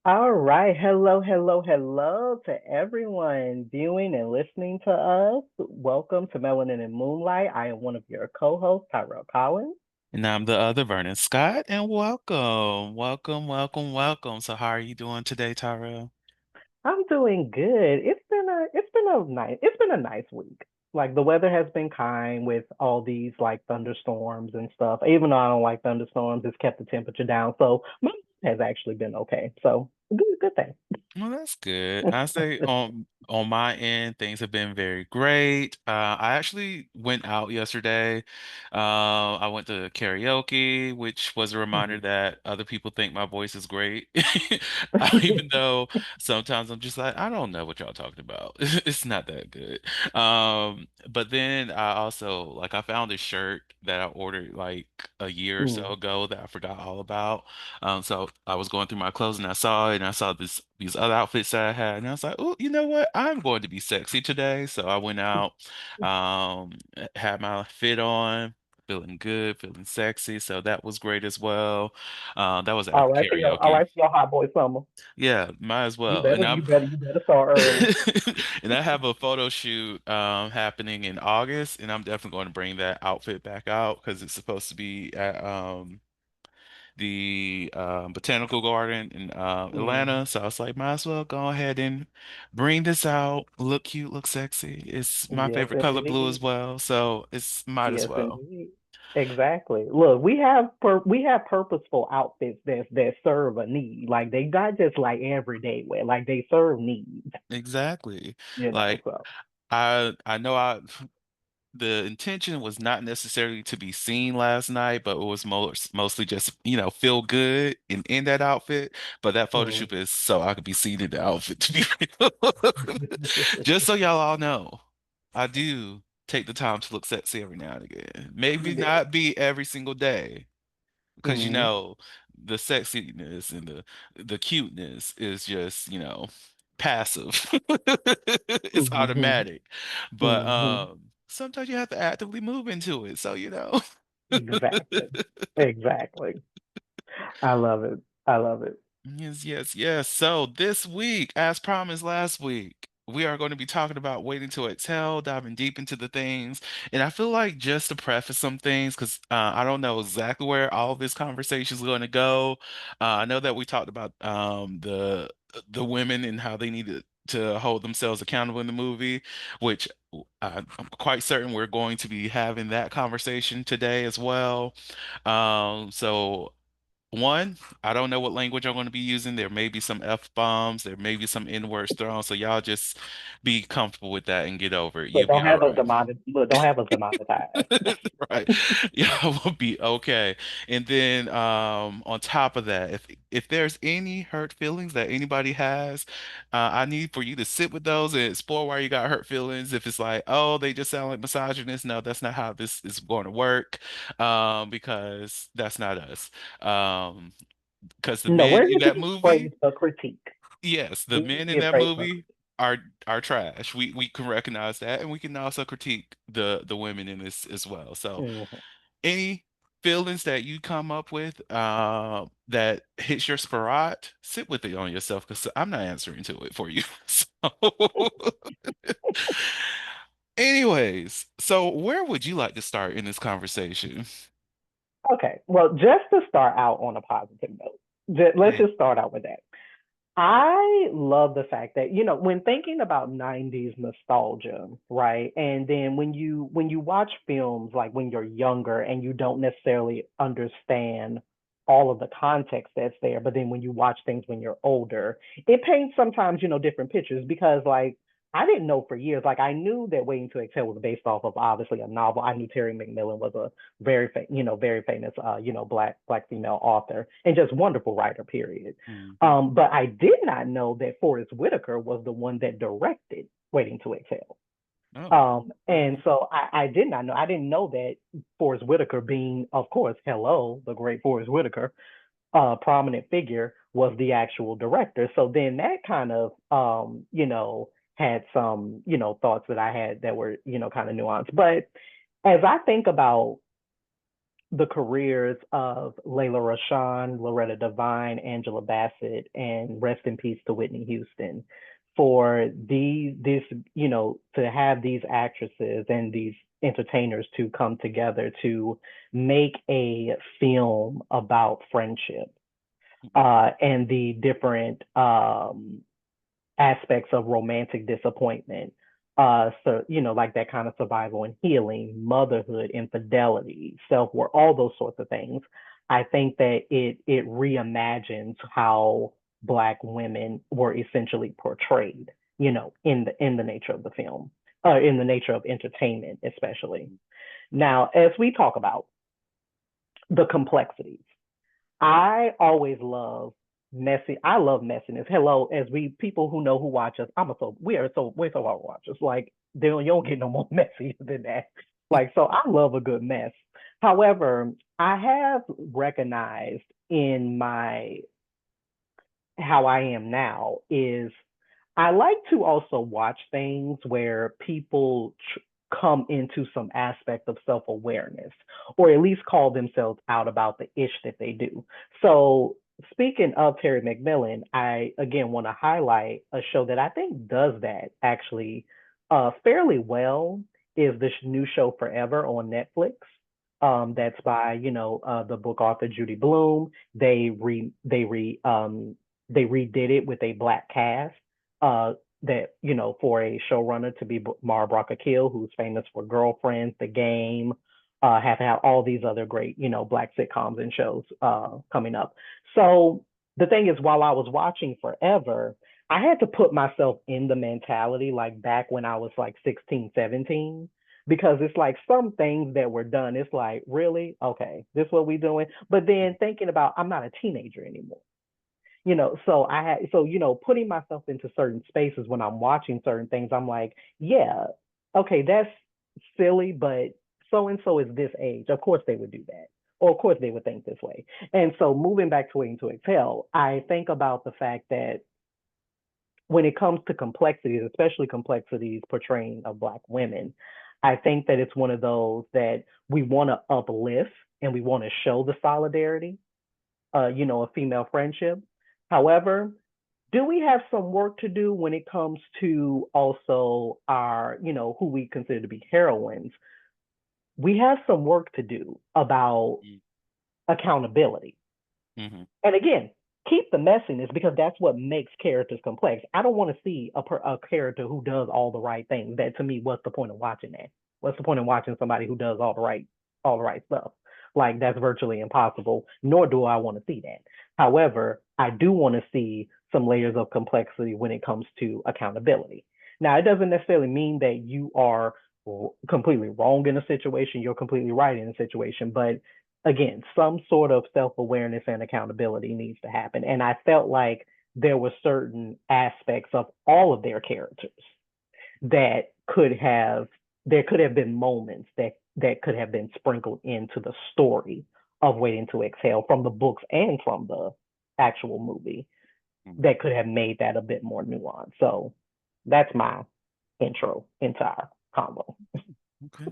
All right. Hello, hello, hello to everyone viewing and listening to us. Welcome to Melanin and Moonlight. I am one of your co-hosts, Tyrell Collins. And I'm the other Vernon Scott, and welcome, welcome, welcome, welcome. So, how are you doing today, Tyrell? I'm doing good. It's been a nice week. Like the weather has been kind with all these like thunderstorms and stuff. Even though I don't like thunderstorms, it's kept the temperature down. So my mood has actually been okay. So good thing. Well, that's good. I say on my end, things have been very great. I actually went out yesterday. I went to karaoke, which was a reminder that other people think my voice is great. Even though sometimes I'm just like, I don't know what y'all talking about. It's not that good. But then I also like I found this shirt that I ordered like a year or so Mm. ago that I forgot all about. So I was going through my clothes and I saw it and I saw these other outfits that I had and I was like, oh, you know what? I'm going to be sexy today. So I went out, had my fit on, feeling good, feeling sexy. So that was great as well. That was All after right for your all karaoke. right for your hot boy summer. Yeah, might as You well. better, you better, you better start early. And I have a photo shoot happening in August, and I'm definitely going to bring that outfit back out because it's supposed to be at the botanical garden in Mm. Atlanta. So I was like, might as well go ahead and bring this out. Look cute, look sexy. It's my Yes, favorite color, blue as indeed. well. So it's might as Yes, well. indeed. Exactly. Look, we have purposeful outfits that serve a need. Like they not just like everyday wear. Like they serve needs. Exactly. You know. Like So. I know I the intention was not necessarily to be seen last night, but it was mostly just, feel good in that outfit. But that photo Mm. shoot is so I could be seen in the outfit to be real. Just so y'all all know, I do take the time to look sexy every now and again. Maybe Yeah. not be every single day, because Mm. the sexiness and the cuteness is just, passive. It's Hmm. automatic. But Hmm. sometimes you have to actively move into it. So, you know. Exactly. Exactly. I love it. I love it. Yes, yes, yes. So this week, as promised last week, we are going to be talking about waiting to exhale, diving deep into the things. And I feel like just to preface some things, because I don't know exactly where all of this conversation is going to go. I know that we talked about the women and how they needed to hold themselves accountable in the movie, which I'm quite certain we're going to be having that conversation today as well. So. One, I don't know what language I'm going to be using. There may be some F-bombs, there may be some N-words thrown, so y'all just be comfortable with that and get over it. But You'll be all right. don't have us demonetized. Right. Yeah, will be okay. And then on top of that, if there's any hurt feelings that anybody has, I need for you to sit with those and explore why you got hurt feelings. If it's like, oh, they just sound like misogynists, no, that's not how this is going to work. Because that's not us. Because the No, men we're in here to that be movie, praised for critique. yes, the We're here to men be in that praised for movie are are trash. We can recognize that, and we can also critique the women in this as well. So critique. any feelings that you come up with that hits your spirit, sit with it on yourself because I'm not answering to it for you. So, anyways, so where would you like to start in this conversation? Okay, well, just to start out on a positive note, let's Yeah. just start out with that. I love the fact that, when thinking about 90s nostalgia, right? And then when you watch films like when you're younger and you don't necessarily understand all of the context that's there, but then when you watch things when you're older, it paints sometimes, different pictures because like I didn't know for years. Like I knew that Waiting to Exhale was based off of obviously a novel. I knew Terry McMillan was a very famous black female author and just wonderful writer, period. Mhm. But I did not know that Forrest Whitaker was the one that directed Waiting to Exhale. Oh. And so I did not know. I didn't know that Forrest Whitaker, being, of course, hello, the great Forrest Whitaker, prominent figure, was the actual director. So then that kind of, had some, thoughts that I had that were, kind of nuanced. But as I think about the careers of Layla Rashawn, Loretta Devine, Angela Bassett, and rest in peace to Whitney Houston, for to have these actresses and these entertainers to come together to make a film about friendship, and the different aspects of romantic disappointment. So, like that kind of survival and healing, motherhood, infidelity, self-worth, all those sorts of things. I think that it reimagines how Black women were essentially portrayed, in the nature of the film, in the nature of entertainment, especially. Now, as we talk about the complexities, I always love messy. I love messiness. Hello, as we people who know who watch us, we're so our watchers. Like you don't get no more messy than that. Like so, I love a good mess. However, I have recognized in my how I am now is I like to also watch things where people come into some aspect of self awareness or at least call themselves out about the ish that they do. So, speaking of Terry McMillan, I again want to highlight a show that I think does that actually fairly well is this new show Forever on Netflix. That's by the book author Judy Blume. They redid it with a Black cast. Uh, that for a showrunner to be Mara Brock Akil, who's famous for Girlfriends, The Game, have had all these other great Black sitcoms and shows coming up. So the thing is, while I was watching Forever, I had to put myself in the mentality like back when I was like 16, 17, because it's like some things that were done, it's like, really? Okay, this is what we doing. But then thinking about I'm not a teenager anymore. Putting myself into certain spaces when I'm watching certain things, I'm like, yeah, okay, that's silly, but so and so is this age. Of course they would do that. Or of course they would think this way. And so moving back to Waiting to Exhale, I think about the fact that when it comes to complexities, especially complexities portraying of Black women, I think that it's one of those that we want to uplift and we want to show the solidarity, a female friendship. However, do we have some work to do when it comes to also our, who we consider to be heroines? We have some work to do about accountability. Mm-hmm. And again, keep the messiness because that's what makes characters complex. I don't want to see a character who does all the right things. That to me, what's the point of watching that? What's the point of watching somebody who does all the right stuff? Like that's virtually impossible. Nor do I want to see that. However, I do want to see some layers of complexity when it comes to accountability. Now, it doesn't necessarily mean that you are completely wrong in a situation. You're completely right in a situation, but again, some sort of self-awareness and accountability needs to happen. And I felt like there were certain aspects of all of their characters that there could have been moments that could have been sprinkled into the story of Waiting to Exhale from the books and from the actual movie that could have made that a bit more nuanced. So that's my intro into our combo. Okay.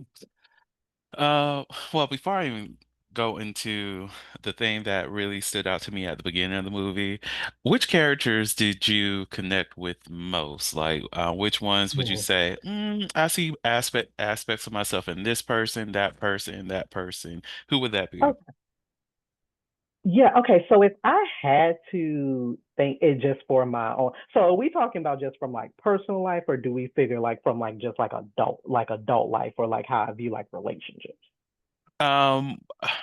Uh, well, before I even go into the thing that really stood out to me at the beginning of the movie, which characters did you connect with most? Like, which ones would you Mm. say, I see aspects of myself in this person, that person, that person? Who would that be? Oh, yeah, okay. So if I had to think it just for my own, so are we talking about just from like personal life, or do we figure like from like just like adult life, or like how I view like relationships? Um,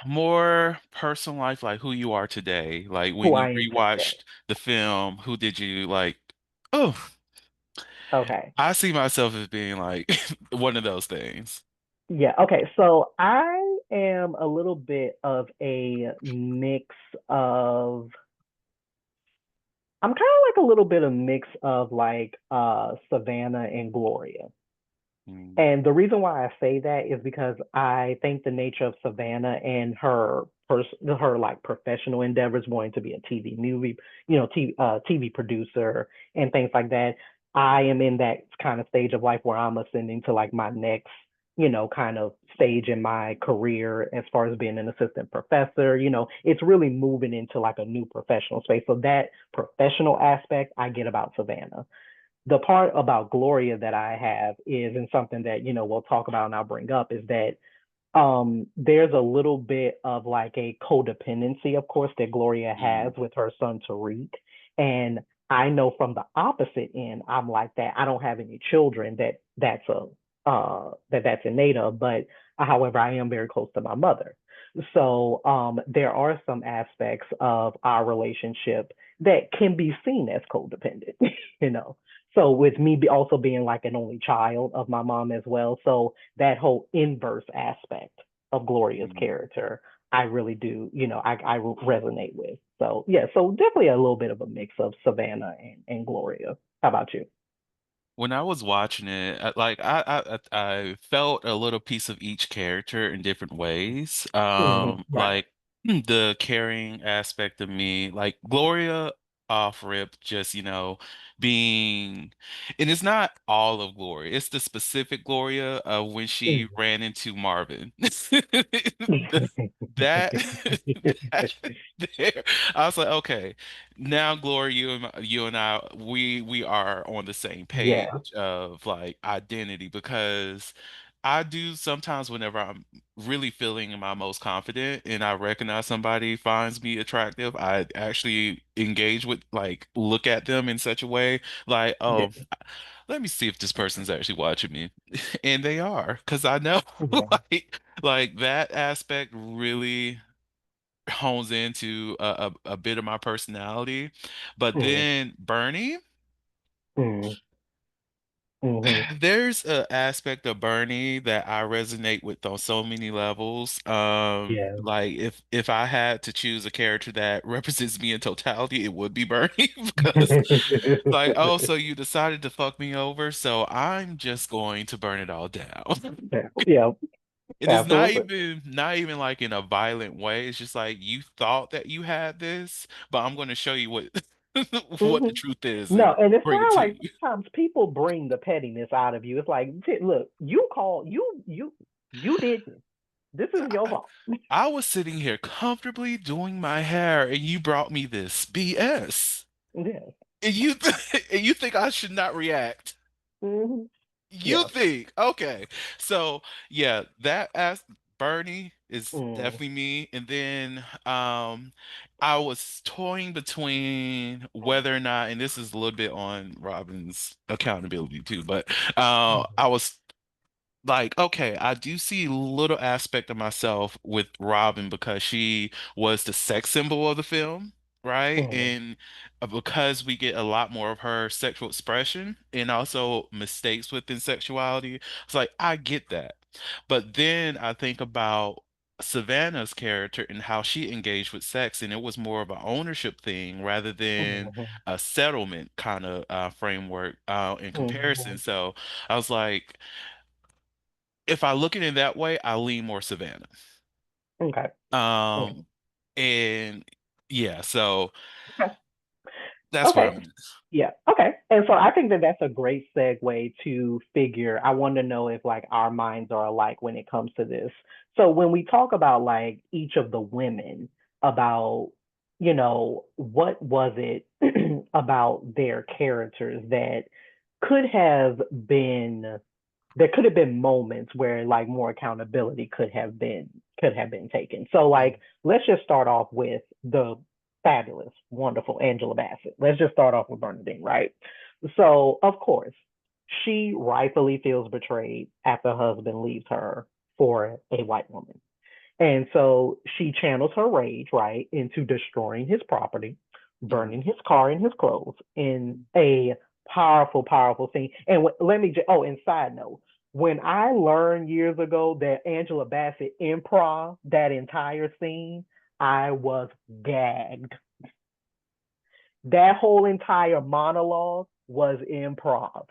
more personal life, like who you are today. Like Who when you I am today. rewatched the film, who did you like? Oh, Okay. I see myself as being like one of those things. Yeah, okay. So I am a little bit of a mix of I'm kind of like a little bit of mix of like Savannah and Gloria. Mm, And the reason why I say that is because I think the nature of Savannah and her like professional endeavors, wanting to be a TV movie, TV producer and things like that. I am in that kind of stage of life where I'm ascending to like my next kind of stage in my career as far as being an assistant professor. It's really moving into like a new professional space. So that professional aspect I get about Savannah. The part about Gloria that I have is, and something that, we'll talk about and I'll bring up, is that there's a little bit of like a codependency, of course, that Gloria has Mm, with her son Tariq. And I know from the opposite end, I'm like that. I don't have any children that's innate of, but however, I am very close to my mother. So there are some aspects of our relationship that can be seen as codependent, you know. So with me also being like an only child of my mom as well, so that whole inverse aspect of Gloria's mm. character, I really do, I resonate with. So yeah, so definitely a little bit of a mix of Savannah and Gloria. How about you? When I was watching it, I felt a little piece of each character in different ways. Right. Like the caring aspect of me, like Gloria off rip, just being, and it's not all of Gloria. It's the specific Gloria of when she Mhm. ran into Marvin. That that there, I was like, okay, now Gloria, you and I, we are on the same Yeah. page of like identity because I do sometimes whenever I'm really feeling my most confident and I recognize somebody finds me attractive, I actually engage with like look at them in such a way like, Yeah. oh, let me see if this person's actually watching me. And they are, because I know Yeah. like that aspect really hones into a bit of my personality. But Mm, then Bernie, mm, mhm. there's an aspect of Bernie that I resonate with on so many levels. Yeah. Like if I had to choose a character that represents me in totality, it would be Bernie because like, oh, so you decided to fuck me over, so I'm just going to burn it all down. Yeah. Yeah. And it's not Absolutely. even like in a violent way. It's just like you thought that you had this, but I'm going to show you what what the Hmm. truth is No, and and it's bring it kind of to like you. sometimes people bring the pettiness out of you. It's like, look, you call you did this. This is your I, fault. I was sitting here comfortably doing my hair, and you brought me this BS. Yeah. And and you think I should not react? Hmm. You Yeah. think, okay. So yeah, that as Bernie is Mm. definitely me. And then I was toying between whether or not, and this is a little bit on Robin's accountability too, but I was like, okay, I do see a little aspect of myself with Robin because she was the sex symbol of the film, right? Mm. And because we get a lot more of her sexual expression and also mistakes within sexuality, it's like, I get that. But then I think about Savannah's character and how she engaged with sex, and it was more of an ownership thing rather than Mhm. a settlement kind of framework in comparison. Mhm. So I was like, if I look at it that way, I lean more Savannah. Okay. Um, Mm. and yeah, so Okay. that's where Okay. I'm at. Yeah. Okay. And so I think that that's a great segue to figure. I want to know if like our minds are alike when it comes to this. So when we talk about like each of the women, about, what was it about their characters that could have been there could have been moments where like more accountability could have been taken. So like let's just start off with the fabulous, wonderful Angela Bassett. Let's just start off with Bernadine, right? So of course, she rightfully feels betrayed after her husband leaves her for a white woman. And so she channels her rage, right, into destroying his property, Mm-hmm. burning his car and his clothes in a powerful, powerful scene. And let me just, oh, and side note, when I learned years ago that Angela Bassett improv that entire scene, I was gagged. That whole entire monologue was improv.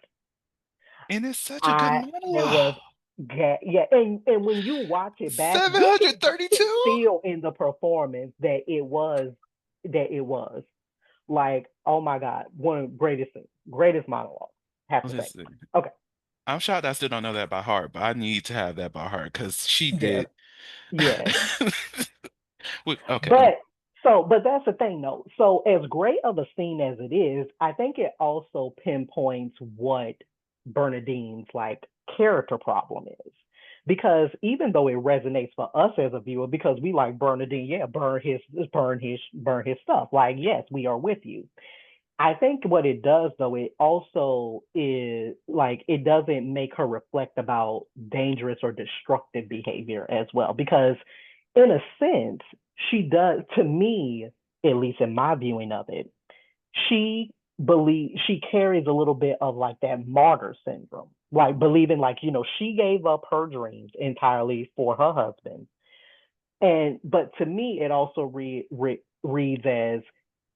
And it's such a good I it monologue. was yeah, and when you watch it back, you can 732? feel in the performance that it was like, oh my God, one of the greatest monologues, have to say. Listen, Okay. I'm shocked I still don't know that by heart, but I need to have that by heart because she Yeah, did. yeah. Okay. But but that's the thing though. So as great of a scene as it is, I think it also pinpoints what Bernadine's like character problem is. Because even though it resonates for us as a viewer, because we like Bernadine, yeah, burn his stuff. Like, yes, we are with you. I think what it does though, it also is like it doesn't make her reflect about dangerous or destructive behavior as well. Because in a sense, she does to me, at least in my viewing of it, she carries a little bit of like that martyr syndrome. Like believing like, she gave up her dreams entirely for her husband. And but to me, it also reads as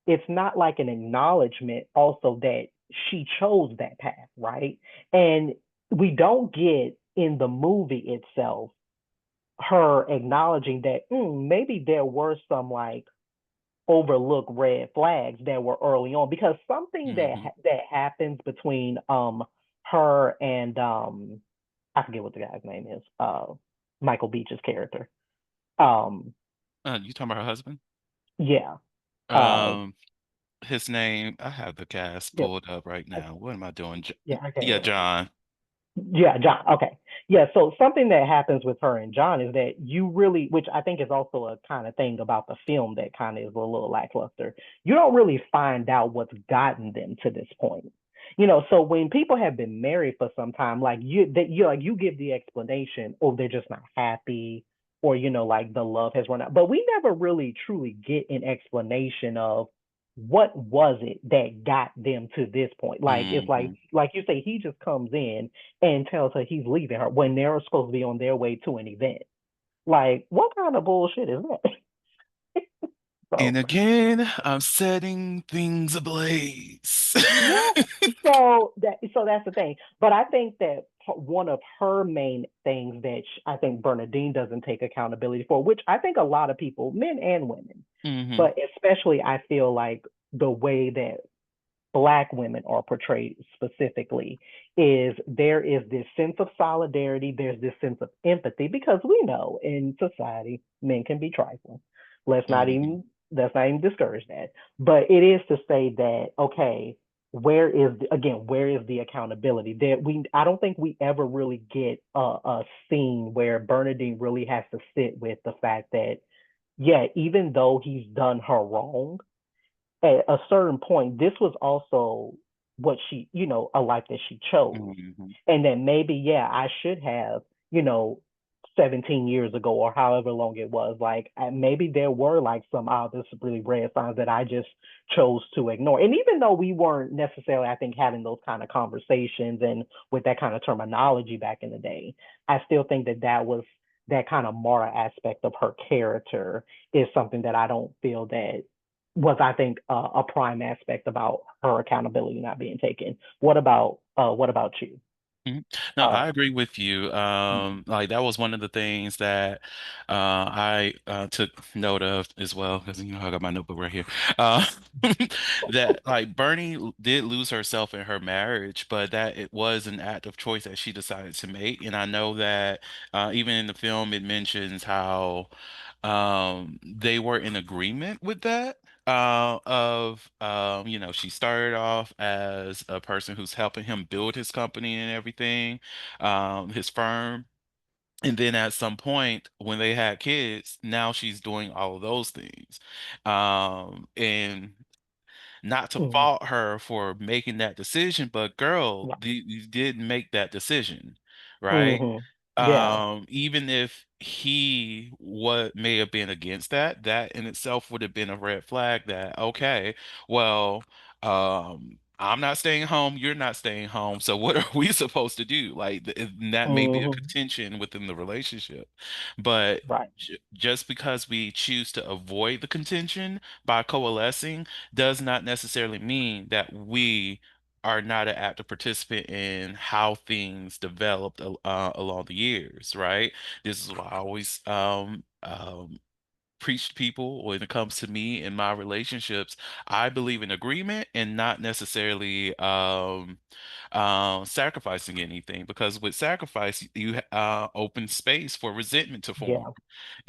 it's not like an acknowledgement also that she chose that path, right? And we don't get in the movie itself her acknowledging that maybe there were some like overlooked red flags that were early on because something Hmm. that happens between her and I forget what the guy's name is, Michael Beach's character. um You talking about her husband? yeah. uh Um, his name, I have the cast yeah, pulled up right I, now. What am I doing? yeah, I can't Yeah, remember. John. Yeah, John. Okay. Yeah. So something that happens with her and John is that you really, which I think is also a kind of thing about the film that kind of is a little lackluster. You don't really find out what's gotten them to this point. So when people have been married for some time, like you give the explanation, oh, they're just not happy, or like the love has run out. But we never really truly get an explanation of what was it that got them to this point. Like it's Hmm. like you say, he just comes in and tells her he's leaving her when they're supposed to be on their way to an event. Like, what kind of bullshit is that? And So, again, I'm setting things ablaze. yeah. So that's the thing. But I think that one of her main things that I think Bernadine doesn't take accountability for, which I think a lot of people, men and women, Hmm. but especially I feel like the way that Black women are portrayed specifically is there is this sense of solidarity, there's this sense of empathy because we know in society men can be trifling. Let's not Hmm. even let's not even discourage that. But it is to say that okay, where is the accountability? That we I don't think we ever really get a scene where Bernadine really has to sit with the fact that yeah, even though he's done her wrong, at a certain point, this was also what a life that she chose. Hmm. And then maybe, yeah, I should have, you know, 17 years ago or however long it was, like maybe there were like some obvious really red signs that I just chose to ignore. And even though we weren't necessarily, I think, having those kind of conversations and with that kind of terminology back in the day, I still think that that was that kind of moral aspect of her character is something that I don't feel that was I think a prime aspect about her accountability not being taken. What about you? Mhm. No, Uh, I agree with you. Like that was one of the things that I took note of as well, because I got my notebook right here. Uh, that like Bernie did lose herself in her marriage, but that it was an act of choice that she decided to make. And I know that even in the film, it mentions how they were in agreement with that. She started off as a person who's helping him build his company and everything, his firm. And then at some point, when they had kids, now she's doing all of those things. And not to mm, fault her for making that decision, but girl, yeah, you did make that decision, right? hmm, yeah, Even if he what may have been against that, that in itself would have been a red flag that, okay, well, I'm not staying home, you're not staying home, so what are we supposed to do? Like, and that may be a hmm, contention within the relationship. But right, just because we choose to avoid the contention by coalescing does not necessarily mean that we are not an active participant in how things developed along the years, right? This is why I always preach to people when it comes to me and my relationships. I believe in agreement and not necessarily sacrificing anything, because with sacrifice you open space for resentment to form. Yeah,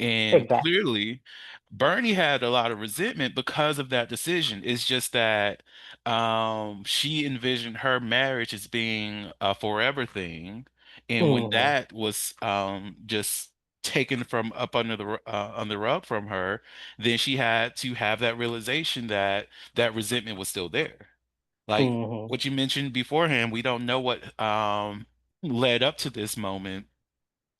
And exactly. clearly, Bernie had a lot of resentment because of that decision. It's just that she envisioned her marriage as being a forever thing, and when Hmm. that was just taken from up under on the rug from her, then she had to have that realization that that resentment was still there. Like Hmm. what you mentioned beforehand, we don't know what led up to this moment.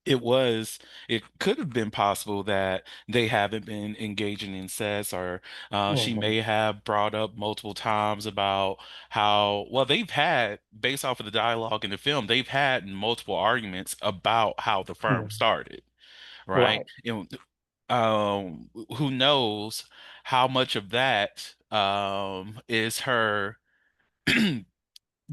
It could have been possible that they haven't been engaging in sex, or she Hmm. may have brought up multiple times about how, well, they've had, based off of the dialogue in the film, they've had multiple arguments about how the firm Hmm. started, right? Right. And who knows how much of that is her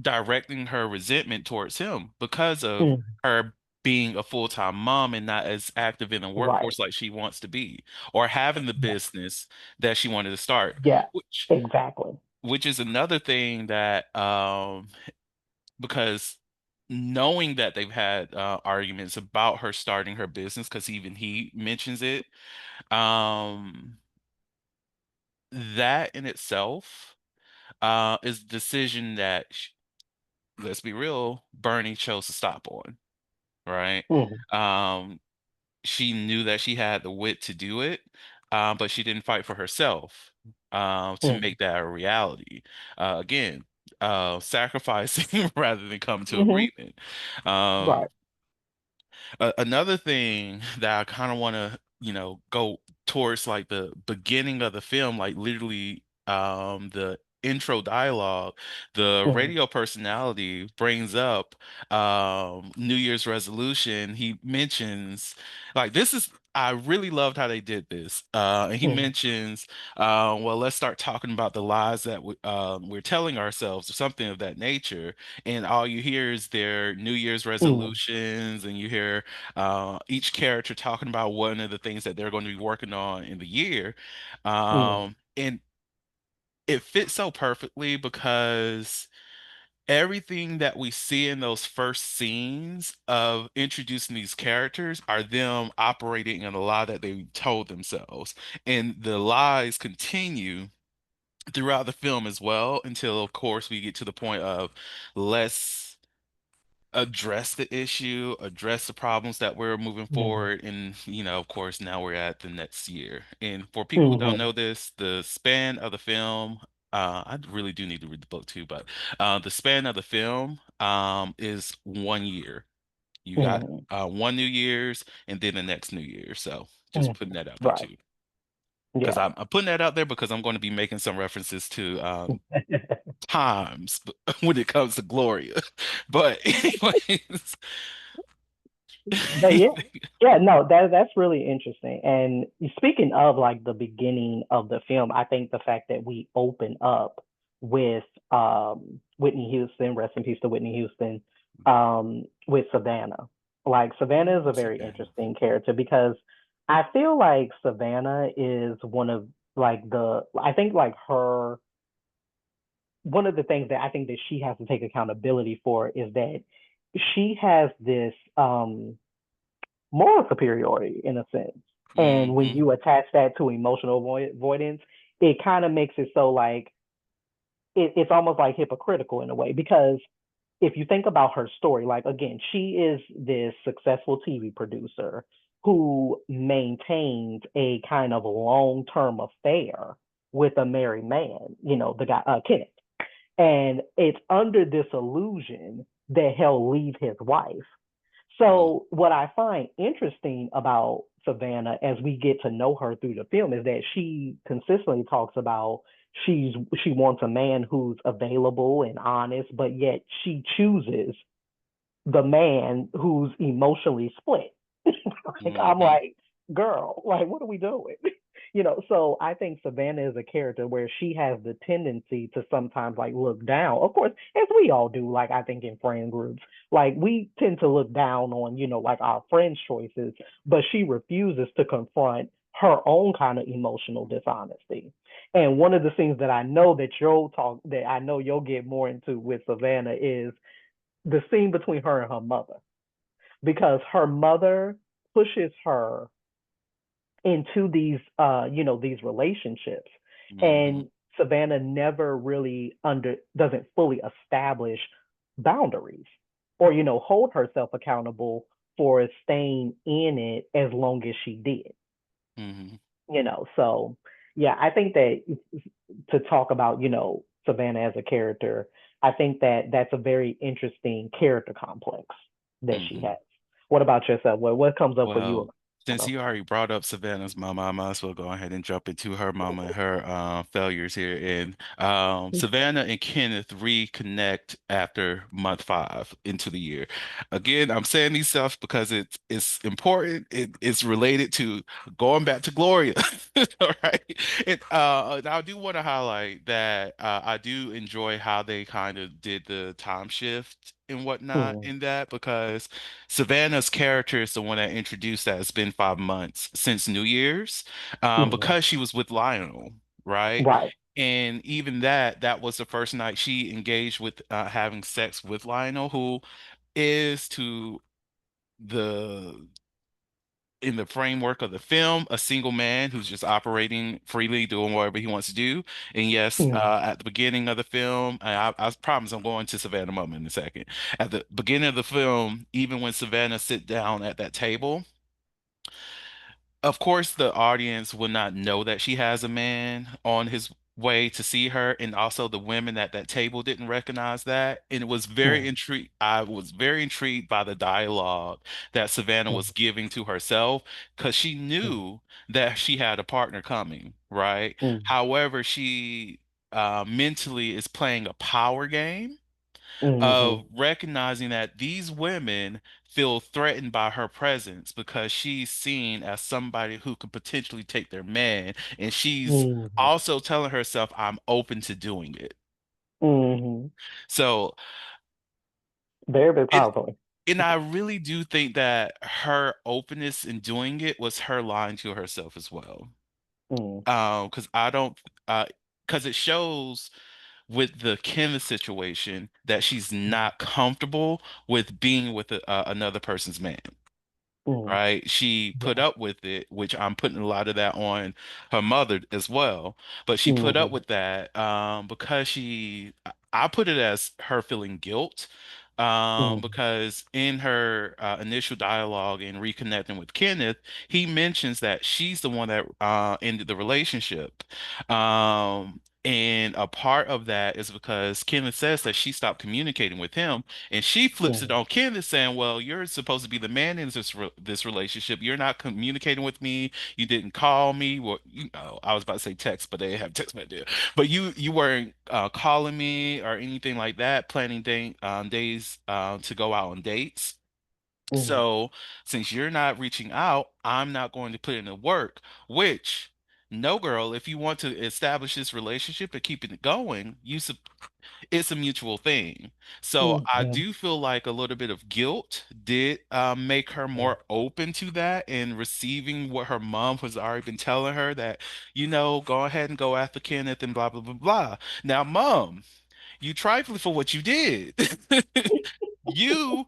directing her resentment towards him because of Mhm. her being a full-time mom and not as active in the Right. workforce like she wants to be, or having the Yeah. business that she wanted to start, Yeah. which Exactly. which is another thing that because knowing that they've had arguments about her starting her business, because even he mentions it, um that in itself is a decision that let's be real, Bernie chose to stop on, right? Hmm. Um, she knew that she had the wit to do it, but she didn't fight for herself to Hmm. make that a reality. Again, sacrificing rather than coming to Hmm. agreement. Um, Right. Another thing that I kind of want to, go towards like the beginning of the film, like literally the intro dialogue, the Hmm. radio personality brings up New Year's resolution. He mentions like this is I really loved how they did this. And he Hmm. mentions, well, let's start talking about the lies that we're telling ourselves, or something of that nature. And all you hear is their New Year's Hmm. resolutions, and you hear each character talking about one of the things that they're going to be working on in the year. Hmm. And it fits so perfectly because everything that we see in those first scenes of introducing these characters are them operating in a lie that they told themselves. And the lies continue throughout the film as well until, of course, we get to the point of let's address the issue, address the problems that we're moving Hmm. forward. And, of course, now we're at the next year. And for people who don't Hmm. know this, the span of the film, I really do need to read the book too, but the span of the film is 1 year. You got Hmm. one New Year's and then the next New Year. So Hmm. just putting that out there Right. too. Because Yeah. I'm putting that out there because I'm going to be making some references to times when it comes to Gloria. But anyways, But yeah, yeah, no, that's really interesting. And speaking of like the beginning of the film, I think the fact that we open up with Whitney Houston, rest in peace to Whitney Houston, with Savannah. Like Savannah is a Ooh, very Savannah. interesting character because I feel like Savannah is one of like the I think like her one of the things that I think that she has to take accountability for is that she has this moral superiority in a sense. And when Hmm. you attach that to emotional avoidance, it kind of makes it so like it's almost like hypocritical in a way because if you think about her story, like again, she is this successful TV producer who maintains a kind of long-term affair with a married man, the guy Kenneth. And it's under this illusion that he'll leave his wife. So what I find interesting about Savannah as we get to know her through the film is that she consistently talks about she wants a man who's available and honest, but yet she chooses the man who's emotionally split. Like I'm Hmm. like, girl, like what are we doing? So I think Savannah is a character where she has the tendency to sometimes like look down. Of course, as we all do, like I think in friend groups, like we tend to look down on, like our friends' choices, but she refuses to confront her own kind of emotional dishonesty. And one of the things that I know that you'll get more into with Savannah is the scene between her and her mother, because her mother pushes her into these relationships, Hmm. and Savannah never really under doesn't fully establish boundaries, or hold herself accountable for staying in it as long as she did. Hmm. So yeah, I think that to talk about Savannah as a character, I think that that's a very interesting character complex that she Hmm. has. What about yourself? What comes up for you Well, about since Savannah? you already brought up Savannah's mama, I might as well go ahead and jump into her mama and her failures here. And Savannah and Kenneth reconnect after month 5 into the year. Again, I'm saying these stuff because it's important. It's related to going back to Gloria. All right. And I do want to highlight that I do enjoy how they kind of did the time shift and whatnot Mm, in that, because Savannah's character is the one that introduced that it's been 5 months since New Year's, mm, because she was with Lionel, right? right. And even that was the first night she engaged with having sex with Lionel, who is to the in the framework of the film, a single man who's just operating freely, doing whatever he wants to do. And yes, Mm, at the beginning of the film, I promise I'm going to Savannah moment in a second. At the beginning of the film, even when Savannah sit down at that table, of course, the audience will not know that she has a man on his way to see her, and also the women at that table didn't recognize that. And it was very mm, intrigued. I was very intrigued by the dialogue that Savannah mm, was giving to herself, because she mm, knew that she had a partner coming, right? mm, However, she mentally is playing a power game mhm, of recognizing that these women feel threatened by her presence because she's seen as somebody who could potentially take their man. And she's mhm, also telling herself, I'm open to doing it. mhm. So Very, very it, powerful. and I really do think that her openness in doing it was her lying to herself as well. Mm, Because I don't, because it shows with the Kim situation that she's mm, not comfortable with being with another person's man. mm, Right? She put yeah. up with it, which I'm putting a lot of that on her mother as well. But she put up Mhm, with that because I put it as her feeling guilt. mm, Because in her initial dialogue and reconnecting with Kenneth, he mentions that she's the one that ended the relationship. And a part of that is because Kenneth says that she stopped communicating with him, and she flips it mm, on Candace, saying, "Well, you're supposed to be the man in this relationship. You're not communicating with me. You didn't call me. Well, I was about to say text, but they have text back there. But you weren't calling me or anything like that. Planning days to go out on dates." mm, So, since you're not reaching out, I'm not going to put in the work, which, no, girl, if you want to establish this relationship and keep it going, it's a mutual thing. So mm, I yeah. do feel like a little bit of guilt did make her Mm, more open to that and receiving what her mom has already been telling her, that, go ahead and go after Kenneth and blah, blah, blah, blah. Now, mom, you trifling for what you did. You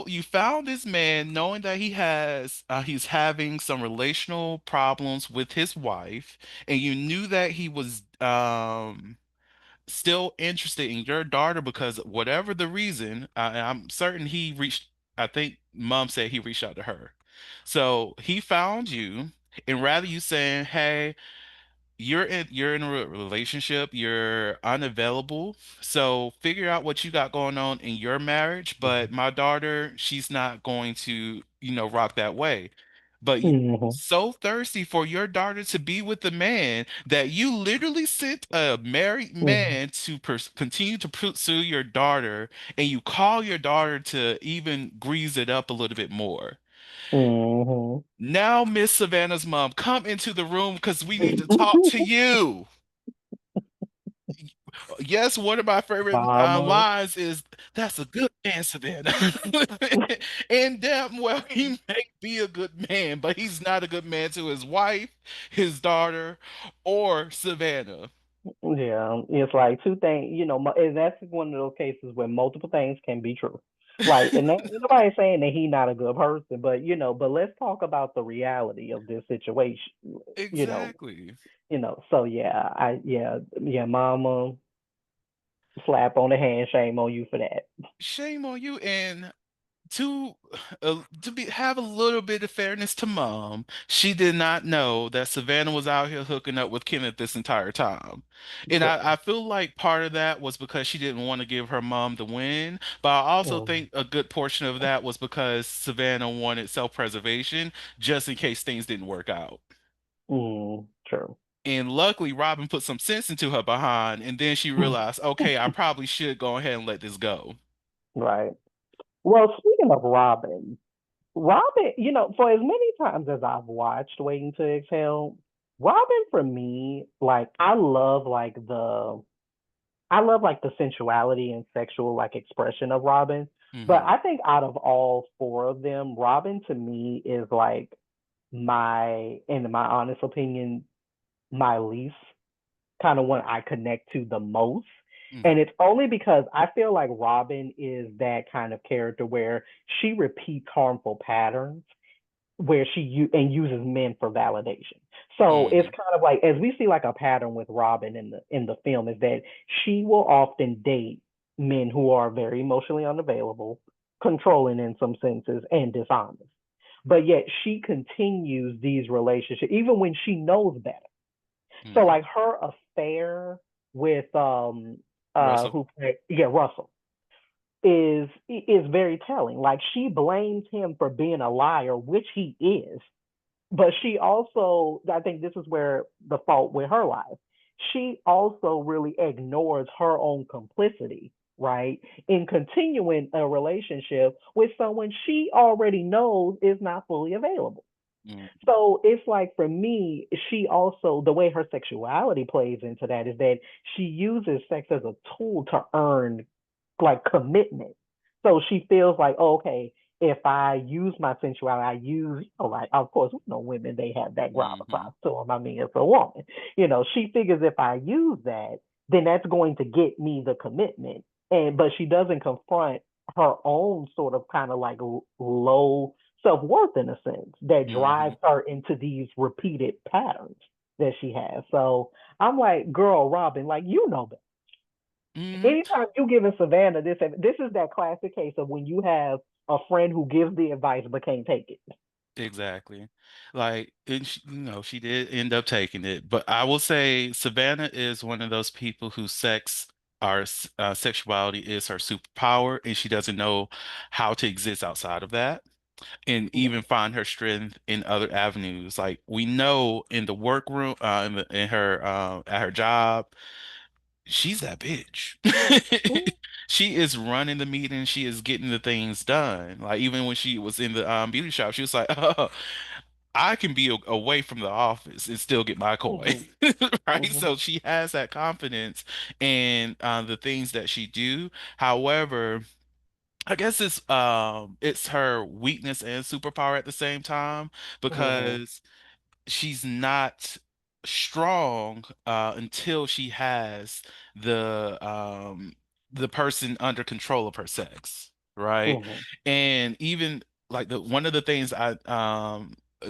you found this man knowing that he's having some relational problems with his wife, and you knew that he was still interested in your daughter because whatever the reason, I'm certain I think mom said he reached out to her. So he found you, and rather you saying, hey, you're in a relationship, you're unavailable. So figure out what you got going on in your marriage, but my daughter, she's not going to, rock that way. But you mhm, so thirsty for your daughter to be with the man that you literally sent a married mhm, man to continue to pursue your daughter, and you call your daughter to even grease it up a little bit more. mhm. Now, Miss Savannah's mom, come into the room because we need to talk to you. yes, one of my favorite Mama. lines is, "That's a good man, Savannah." And damn well, he may be a good man, but he's not a good man to his wife, his daughter, or Savannah. Yeah, it's like two things, and that's one of those cases where multiple things can be true. Like, and ain't nobody saying that he not a good person, but but let's talk about the reality of this situation. You know, Exactly. so yeah, mama, slap on the hand, shame on you for that. Shame on you. And to to be have a little bit of fairness to mom, she did not know that Savannah was out here hooking up with Kenneth this entire time. And I True. feel like part of that was because she didn't want to give her mom the win, but I also Mm, think a good portion of that was because Savannah wanted self-preservation just in case things didn't work out. true. And luckily, Robin put some sense into her behind, and then she realized, okay, I probably should go ahead and let this go. Right. Well, speaking of Robin, for as many times as I've watched Waiting to Exhale, Robin for me, like I love like the sensuality and sexual like expression of Robin. But Hmm. I think out of all four of them, Robin to me is like in my honest opinion, my least kind of one I connect to the most. And Hmm. it's only because I feel like Robin is that kind of character where she repeats harmful patterns where uses men for validation. So it's Hmm. kind of like as we see like a pattern with Robin in the film is that she will often date men who are very emotionally unavailable, controlling in some senses, and dishonest. But yet she continues these relationships even when she knows better. So Hmm. like her affair with Russell. who played Russell is very telling. Like she blames him for being a liar, which he is, but she also, I think this is where the fault with her lies. She also really ignores her own complicity, right? In continuing a relationship with someone she already knows is not fully available. Hmm. So it's like for me, she also, the way her sexuality plays into that is that she uses sex as a tool to earn like commitment. So she feels like, oh, okay, if I use my sensuality, like, of course, we know women, they have that Hmm. gravitas to them. I mean, it's a woman. She figures if I use that, then that's going to get me the commitment. But she doesn't confront her own sort of kind of like low self worth in a sense that Hmm. drives her into these repeated patterns that she has. So I'm like, girl, Robin, like, that Hmm. anytime you giving Savannah this is that classic case of when you have a friend who gives the advice but can't take it. Exactly. Like, and she did end up taking it, but I will say Savannah is one of those people whose sexuality is her superpower, and she doesn't know how to exist outside of that, and Yeah. even find her strength in other avenues. Like we know in the workroom, in her at her job, she's that bitch. She is running the meeting. She is getting the things done. Like even when she was in the beauty shop, she was like, "Oh, I can be away from the office and still get my coin." Mm-hmm. Right? Mm-hmm. So she has that confidence in the things that she do. However, I guess it's her weakness and superpower at the same time Mm-hmm. because she's not strong until she has the person under control of her sex, right? Mm-hmm. And even like the one of the things I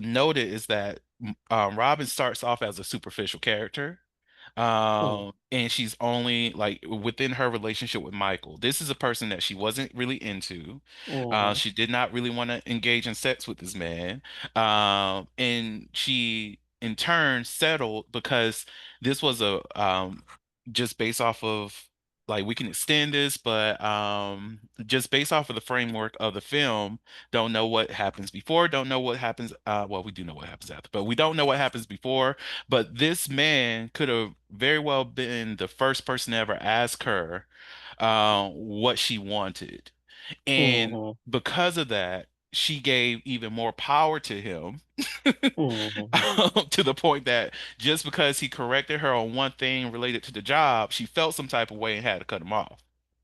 noted is that Robin starts off as a superficial character. And she's only like within her relationship with Michael. This is a person that she wasn't really into. Mm-hmm. She did not really want to engage in sex with this man. And she in turn settled because this was a just based off of like we can extend this, but just based off of the framework of the film, don't know what happens before, don't know what happens well, we do know what happens after, but we don't know what happens before. But this man could have very well been the first person to ever ask her what she wanted. And Mm-hmm. because of that, she gave even more power to him Hmm. to the point that just because he corrected her on one thing related to the job, she felt some type of way and had to cut him off.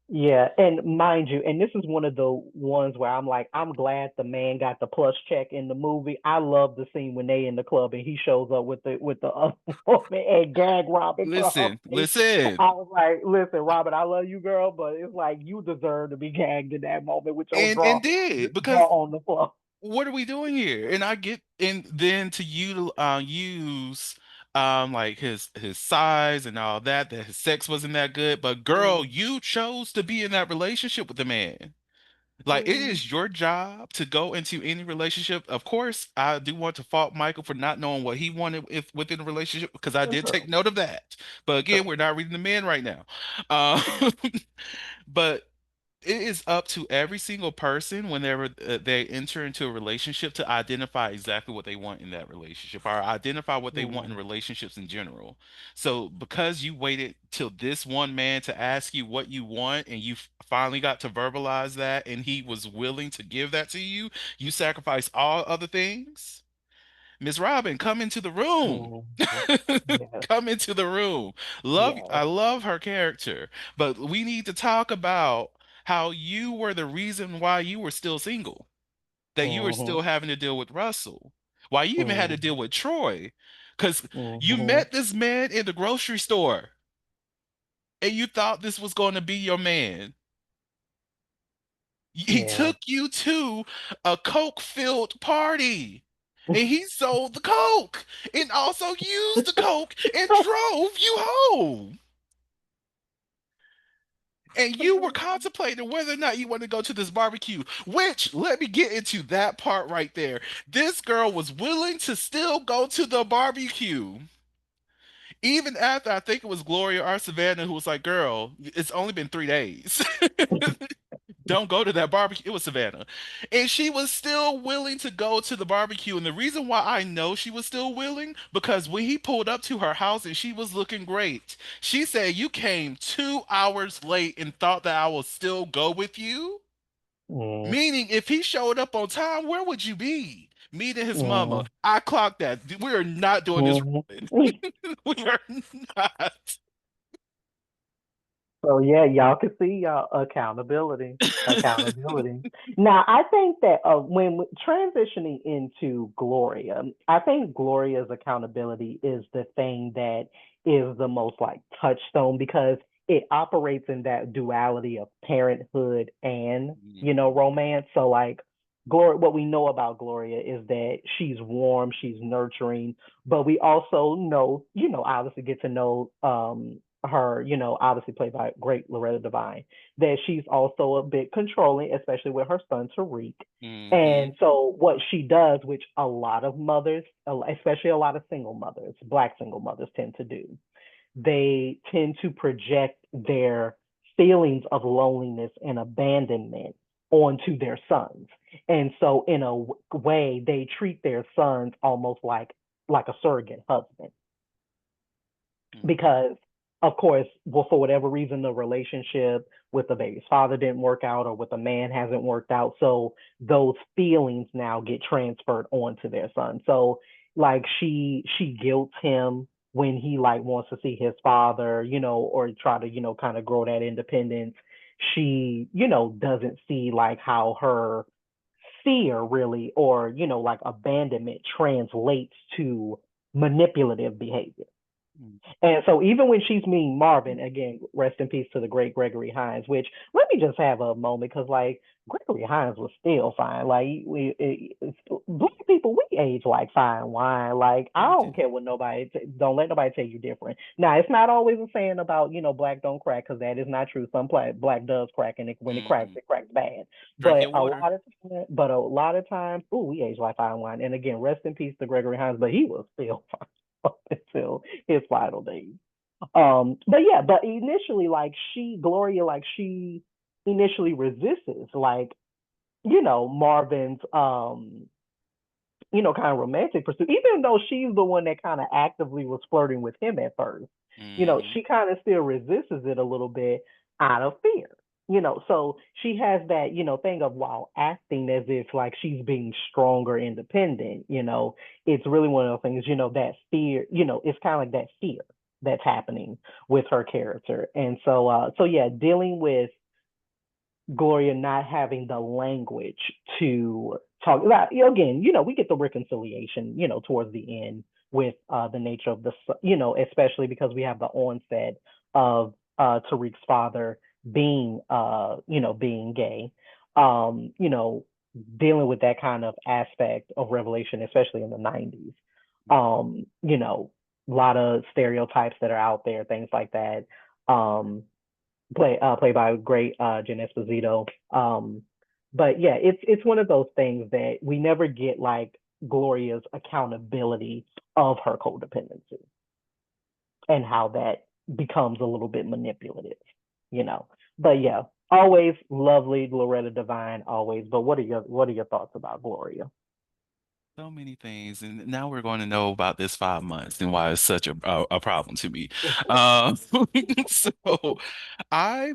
Yeah, and mind you, and this is one of the ones where I'm like, I'm glad the man got the plus check in the movie. I love the scene when they in the club and he shows up with the other woman and gag Robin to her Listen, face. listen. I was like, listen, Robin, I love you, girl, but it's like you deserve to be gagged in that moment with your And did because draw on the floor. what are we doing here? And I get, and then to use like his size and all that, that his sex wasn't that good, but girl, Mm, you chose to be in that relationship with the man. Like it mm, is your job to go into any relationship. Of course, I do want to fault Michael for not knowing what he wanted if within a relationship because I did take true, note of that. But again, true. we're not reading the men right now. Uh, but it is up to every single person whenever they enter into a relationship to identify exactly what they want in that relationship or identify what they want in Mm, relationships in general. So because you waited till this one man to ask you what you want and you finally got to verbalize that and he was willing to give that to you, you sacrifice all other things. Miss Robin, come into the room. mm, yes, Come into the room. yes. I love her character, but we need to talk about how you were the reason why you were still single, that you were Mm-hmm, still having to deal with Russell, why you even had to mm-hmm, deal with Troy, because you mm-hmm. met this man in the grocery store and you thought this was going to be your man. He Yeah. took you to a coke-filled party. And he sold the coke and also used the coke and drove you home. And you were contemplating whether or not you want to go to this barbecue, which let me get into that part right there. This girl was willing to still go to the barbecue. Even after I think it was Gloria or Savannah who was like, girl, it's only been 3 days. Don't go to that barbecue. It was Savannah. And she was still willing to go to the barbecue. And the reason why I know she was still willing, because when he pulled up to her house and she was looking great, she said, you came 2 hours late and thought that I will still go with you? Mm, Meaning, if he showed up on time, where would you be? Meeting his mama. mm, I clocked that. We are not doing this. mm. We are not. So yeah, y'all can see y'all accountability, accountability. Now, I think that when transitioning into Gloria, I think Gloria's accountability is the thing that is the most like touchstone because it operates in that duality of parenthood and romance. So like Gloria, what we know about Gloria is that she's warm, she's nurturing, but we also know, obviously get to know her, obviously played by great Loretta Devine, that she's also a bit controlling, especially with her son Tariq. Mm-hmm. And so what she does, which a lot of mothers, especially a lot of single mothers, black single mothers tend to do, they tend to project their feelings of loneliness and abandonment onto their sons. And so in a way, they treat their sons almost like a surrogate husband Mm-hmm. because of course, well, for whatever reason, the relationship with the baby's father didn't work out or with the man hasn't worked out. So those feelings now get transferred onto their son. So like she guilts him when he like wants to see his father, or try to, kind of grow that independence. She, doesn't see like how her fear really or, like abandonment translates to manipulative behavior. And so even when she's meeting Marvin, again, rest in peace to the great Gregory Hines, which let me just have a moment because like Gregory Hines was still fine. Like black people, we age like fine wine. Like I We don't did. care what don't let nobody tell you different. Now it's not always a saying about black don't crack because that is not true. Some black does crack and when Mm-hmm. it cracks bad. Drink But your water. a lot of times, ooh, we age like fine wine. And again, rest in peace to Gregory Hines, but he was still fine up until his final days. But yeah, but initially, like Gloria, like she initially resists, like, Marvin's, kind of romantic pursuit, even though she's the one that kind of actively was flirting with him at first, Mm-hmm. she kind of still resists it a little bit out of fear. So she has that, thing of while acting as if like she's being strong or independent, it's really one of those things, that fear, it's kind of like that fear that's happening with her character. And so yeah, dealing with Gloria not having the language to talk about. Again, we get the reconciliation, towards the end with the nature of the, especially because we have the onset of Tariq's father being gay. Dealing with that kind of aspect of revelation, especially in the 90s. A lot of stereotypes that are out there, things like that. Played by a great Jen Esposito. But yeah, it's one of those things that we never get like Gloria's accountability of her codependency and how that becomes a little bit manipulative, you know. But yeah, always lovely Loretta Devine, always. But what are your thoughts about Gloria? So many things, and now we're going to know about this 5 months and why it's such a problem to me. Um, so I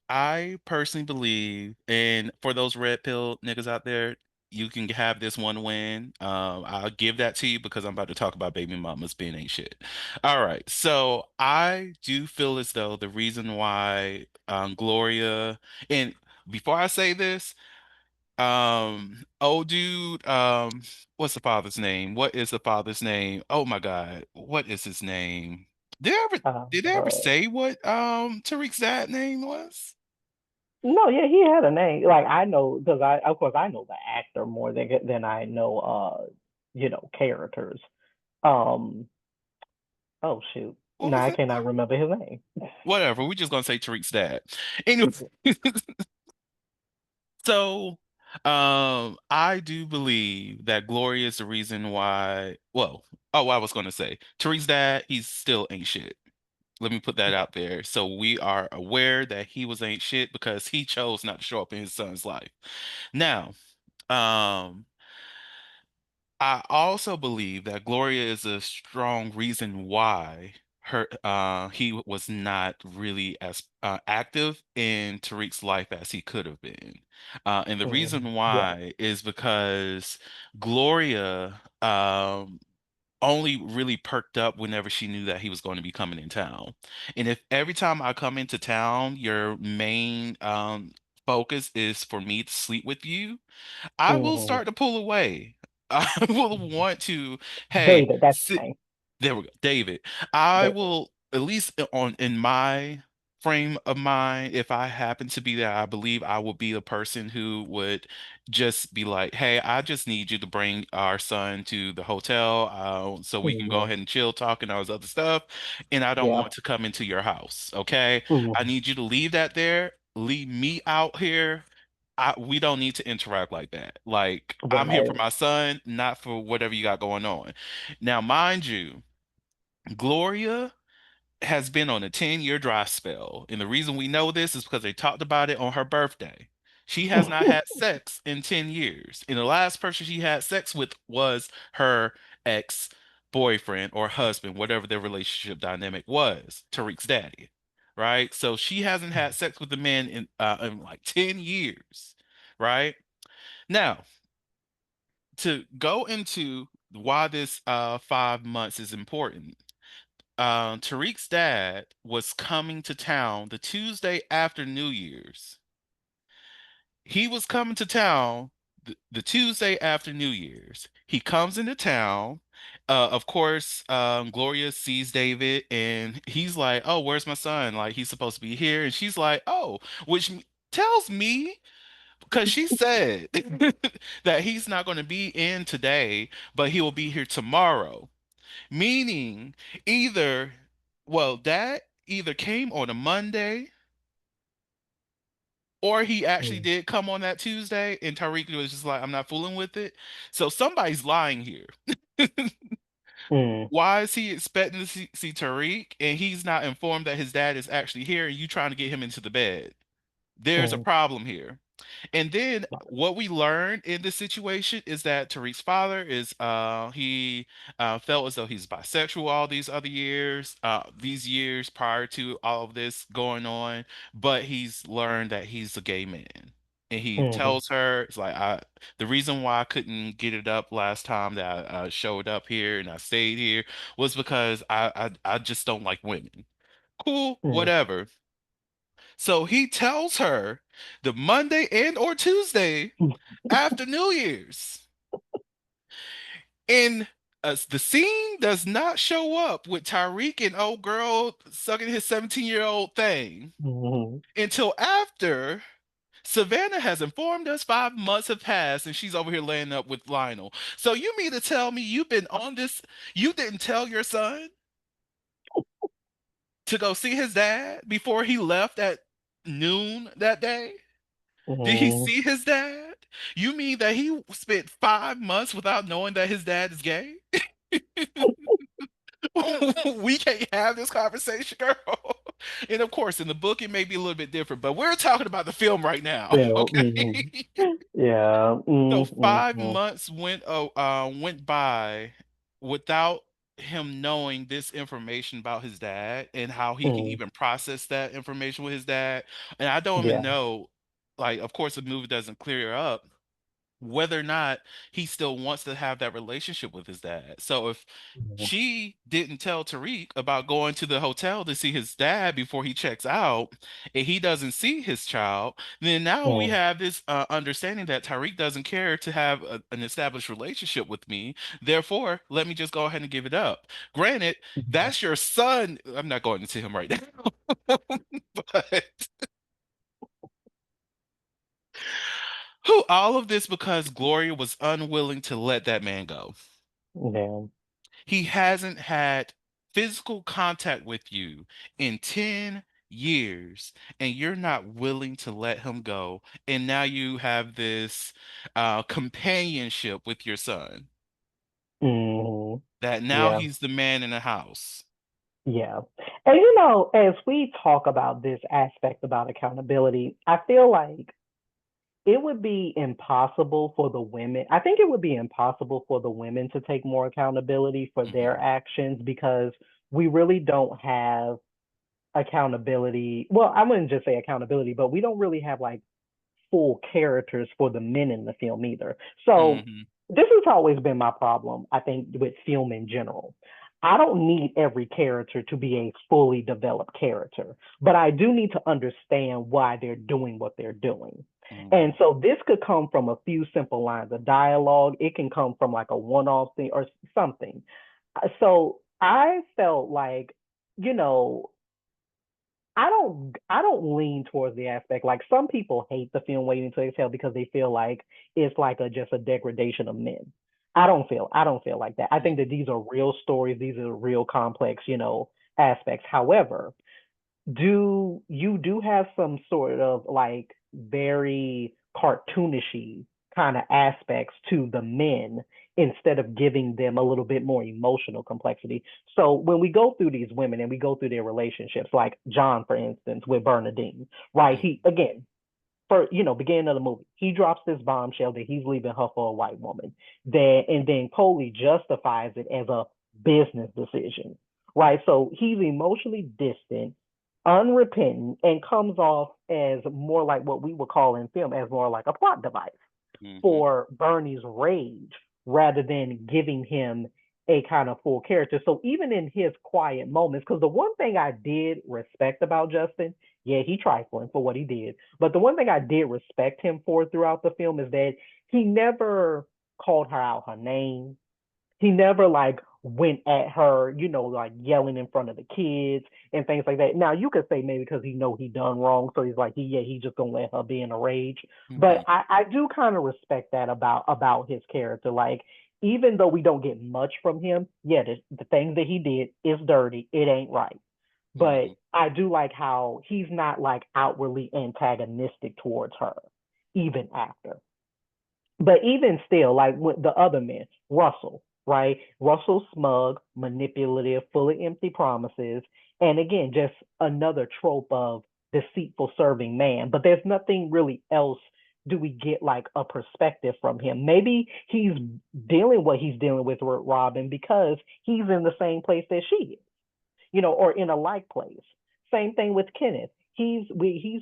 I personally believe, and for those red pill niggas out there, you can have this one win. I'll give that to you because I'm about to talk about baby mamas being ain't shit. All right, so I do feel as though the reason why Gloria, and before I say this. Oh, dude, what's the father's name? What is the father's name? Oh my God, what is his name? Did they ever Uh, did they ever uh, say what Tariq's dad name was? no, yeah, he had a name. Like I know because of course I know the actor more than I know characters. Um, oh shoot. What No, was I it? cannot remember his name. Whatever. We're just gonna say Tariq's dad. Anyway, so I do believe that Gloria is the reason why. Well, oh, I was gonna say Tariq's dad, he's still ain't shit. Let me put that Yeah. out there. So we are aware that he was ain't shit because he chose not to show up in his son's life. Now, um, I also believe that Gloria is a strong reason why he was not really as active in Tariq's life as he could have been. And the reason Yeah. why is because Gloria only really perked up whenever she knew that he was going to be coming in town. And if every time I come into town, your main focus is for me to sleep with you, I will Hmm. start to pull away. I will want to, hey, David, that's his sit. name. There we go, David. I David. will at least on in my frame of mind, if I happen to be there, I believe I would be the person who would just be like, "Hey, I just need you to bring our son to the hotel, so we can go Hmm. ahead and chill, talk, and all this other stuff. And I don't Yeah. want to come into your house, okay? I Hmm. need you to leave that there, leave me out here. We don't need to interact like that. Like, I'm here for Right. my son, not for whatever you got going on." Now, mind you, Gloria has been on a 10-year dry spell. And the reason we know this is because they talked about it on her birthday. She has not had sex in 10 years. And the last person she had sex with was her ex-boyfriend or husband, whatever their relationship dynamic was, Tariq's daddy. Right? So she hasn't had sex with the man in like 10 years. Right? Now, to go into why this 5 months is important. Tariq's dad was coming to town the Tuesday after New Year's. He was coming to town the Tuesday after New Year's. He comes into town. Of course, Gloria sees David and he's like, "Oh, where's my son? Like, he's supposed to be here." And she's like, "Oh," tells me because she said that he's not going to be in today, but he will be here tomorrow. Meaning, either, well, that either came on a Monday or he actually Mm. did come on that Tuesday and Tariq was just like, I'm not fooling with it. So somebody's lying here. Mm. Why is he expecting to see Tariq and he's not informed that his dad is actually here and you trying to get him into the bed? There's a Mm. problem here. And then what we learned in this situation is that Tariq's father is he felt as though he's bisexual all these years prior to all of this going on, but he's learned that he's a gay man. And he Hmm. tells her, it's like the reason why I couldn't get it up last time that I showed up here and I stayed here was because I just don't like women. Cool, Hmm. whatever. So he tells her the Monday and or Tuesday after New Year's. And the scene does not show up with Tyreek and old girl sucking his 17-year-old thing Hmm. until after Savannah has informed us 5 months have passed and she's over here laying up with Lionel. So you mean to tell me you've been on this, you didn't tell your son to go see his dad before he left at noon that day? Did he Hmm. see his dad? You mean that he spent 5 months without knowing that his dad is gay? We can't have this conversation, girl. And of course, in the book, it may be a little bit different, but we're talking about the film right now, Yeah. Hmm. okay? Yeah. So five Mm-hmm. months went by without him knowing this information about his dad and how he can Hmm. even process that information with his dad. And I don't even Yeah. know, like, of course, the movie doesn't clear up whether or not he still wants to have that relationship with his dad. So if Mhm. she didn't tell Tariq about going to the hotel to see his dad before he checks out, and he doesn't see his child, then now we Mm. have this understanding that Tariq doesn't care to have an established relationship with me. Therefore, let me just go ahead and give it up. Granted, Mhm. that's your son. I'm not going into him right now, but all of this because Gloria was unwilling to let that man go. Yeah. He hasn't had physical contact with you in 10 years, and you're not willing to let him go. And now you have this companionship with your son, Hmm. that now Yeah. he's the man in the house. Yeah. And as we talk about this aspect about accountability, I feel like it would be impossible for the women. I think it would be impossible for the women to take more accountability for their Hmm. actions because we really don't have accountability. Well, I wouldn't just say accountability, but we don't really have like full characters for the men in the film either. So Hmm. this has always been my problem, I think, with film in general. I don't need every character to be a fully developed character, but I do need to understand why they're doing what they're doing. And Hmm. so this could come from a few simple lines of dialogue. It can come from like a one-off thing or something. So I felt like, you know, I don't lean towards the aspect like some people hate the film Waiting to Exhale because they feel like it's like a just a degradation of men. I don't feel like that. I think that these are real stories, these are real complex, aspects. However, do have some sort of like very cartoonishy kind of aspects to the men instead of giving them a little bit more emotional complexity. So when we go through these women and we go through their relationships, like John, for instance, with Bernadine, right? He Hmm. again, for beginning of the movie, he drops this bombshell that he's leaving her for a white woman. And then Coley justifies it as a business decision, right? So he's emotionally distant, unrepentant, and comes off as more like what we would call in film as more like a plot device Hmm. for Bernie's rage rather than giving him a kind of full character. So even in his quiet moments, because the one thing I did respect about Justin, yeah, he trifling for what he did, but the one thing I did respect him for throughout the film is that he never called her out her name. He never like went at her, like yelling in front of the kids and things like that. Now you could say maybe because he know he done wrong, so he's like, he just gonna let her be in a rage. But Hmm. I do kind of respect that about his character. Like even though we don't get much from him, yeah, the things that he did is dirty. It ain't right. But Hmm. I do like how he's not like outwardly antagonistic towards her, even after. But even still, like with the other men, Russell, right? Russell smug, manipulative, full of empty promises. And again, just another trope of deceitful serving man. But there's nothing really else do we get like a perspective from him. Maybe he's dealing what he's dealing with Robin because he's in the same place that she is, or in a like place. Same thing with Kenneth. He's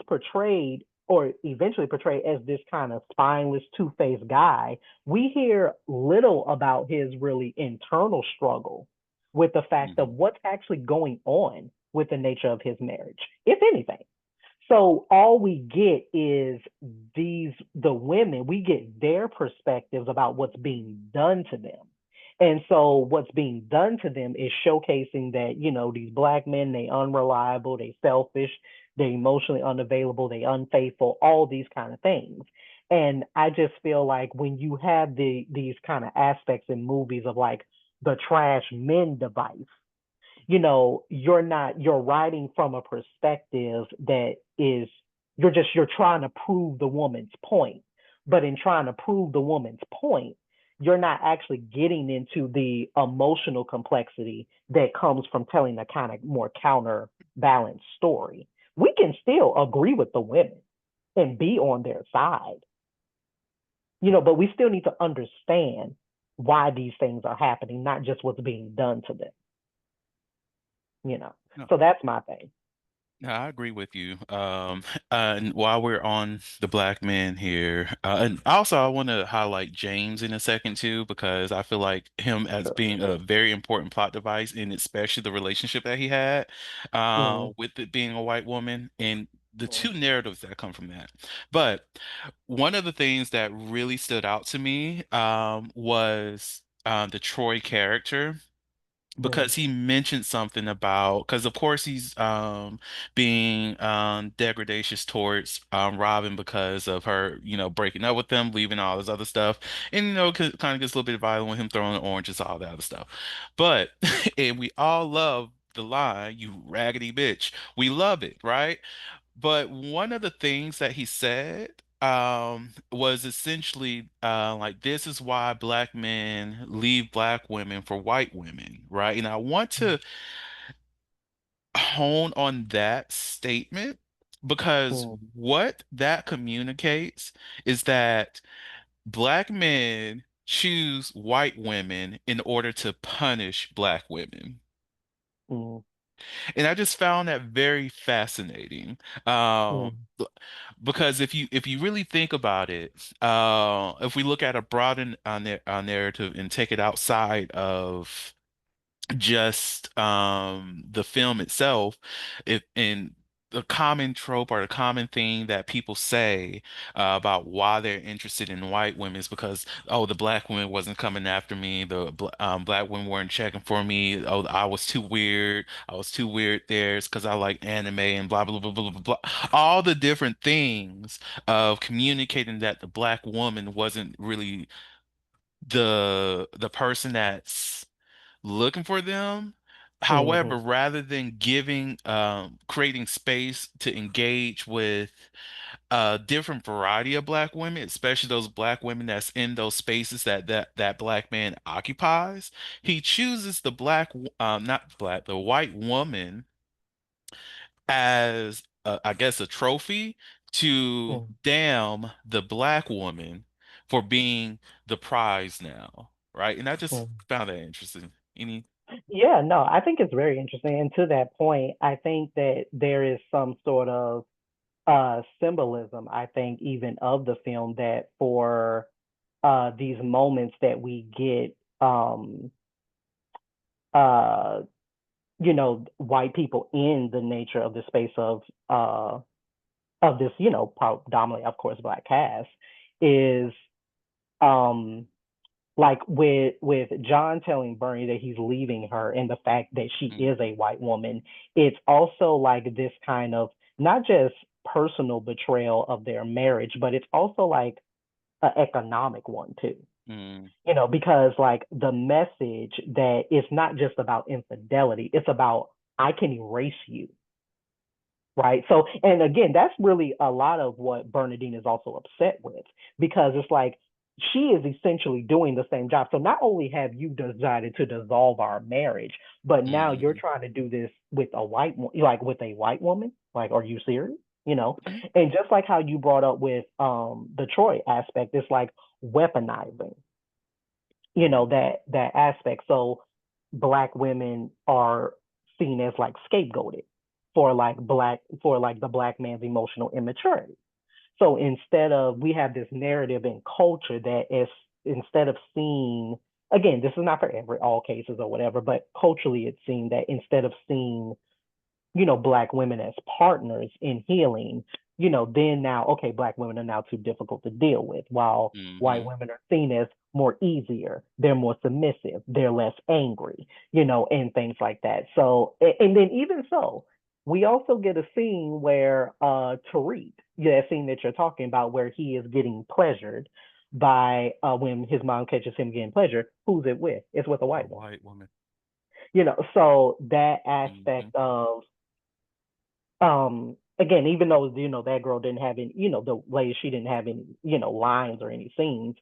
portrayed or eventually portrayed as this kind of spineless, two-faced guy. We hear little about his really internal struggle with the fact of Mhm. what's actually going on with the nature of his marriage, if anything. So all we get is the women, we get their perspectives about what's being done to them. And so what's being done to them is showcasing that, these black men, they unreliable, they selfish, they emotionally unavailable, they unfaithful, all these kind of things. And I just feel like when you have these kind of aspects in movies of like the trash men device, you're writing from a perspective that is you're trying to prove the woman's point. But in trying to prove the woman's point, you're not actually getting into the emotional complexity that comes from telling a kind of more counterbalanced story. We can still agree with the women and be on their side, but we still need to understand why these things are happening, not just what's being done to them, you know. No, So that's my thing. no, I agree with you. And while we're on the black men here, and also I want to highlight James in a second too, because I feel like him as Sure. being a very important plot device, and especially the relationship that he had, Mm, with it being a white woman and the mm, two narratives that come from that. But one of the things that really stood out to me, was the Troy character, mm, because he mentioned something about, because of course he's being degradatious towards Robin because of her, breaking up with them, leaving all this other stuff, and kind of gets a little bit violent with him throwing oranges, all that other stuff. But and we all love the line, "You raggedy bitch." We love it, right? But one of the things that he said was essentially like, this is why black men leave black women for white women, right? And I want to hone on that statement, because mm, what that communicates is that black men choose white women in order to punish black women. mm, And I just found that very fascinating. Um, mm, because if you really think about it, if we look at a broader narrative and take it outside of just the film itself, if in the common trope or the common thing that people say about why they're interested in white women is because, oh, the black women wasn't coming after me, the black women weren't checking for me, oh, I was too weird there, it's because I like anime and blah blah blah blah blah blah, all the different things of communicating that the black woman wasn't really the person that's looking for them. However, mhm, rather than creating space to engage with a different variety of black women, especially those black women that's in those spaces that black man occupies, he chooses not black, the white woman as, I guess, a trophy to mm, damn the black woman for being the prize now, right? And I just mm. found that interesting. Any? Yeah, no, I think it's very interesting. And to that point, I think that there is some sort of symbolism, I think, even of the film that for these moments that we get, uh, white people in the nature of the space of this, predominantly, of course, black cast, is um like with John telling Bernie that he's leaving her and the fact that she Mm, is a white woman, it's also like this kind of not just personal betrayal of their marriage, but it's also like an economic one too. mm, Because like the message that it's not just about infidelity, it's about I can erase you, right? So, and again, that's really a lot of what Bernadine is also upset with because it's like she is essentially doing the same job. So, not only have you decided to dissolve our marriage, but now you're mm. trying to do this with a like with a white woman. Like, are you serious? you know. Mhm. And just like how you brought up with the Troy aspect, it's like weaponizing, that aspect. So black women are seen as like scapegoated for like the black man's emotional immaturity. So instead of, we have this narrative in culture that is, instead of seeing, again, this is not for every all cases or whatever, but culturally it's seen that instead of seeing, black women as partners in healing, then now, okay, black women are now too difficult to deal with, while white Mhm. women are seen as more easier, they're more submissive, they're less angry, and things like that. So, and then even so, we also get a scene where Tariq, yeah, that scene that you're talking about, where he is getting pleasured by when his mom catches him getting pleasure, who's it with? It's with a A white woman. white woman. So that aspect Mhm. of again, even though that girl didn't have any, the lady, she didn't have any, lines or any scenes,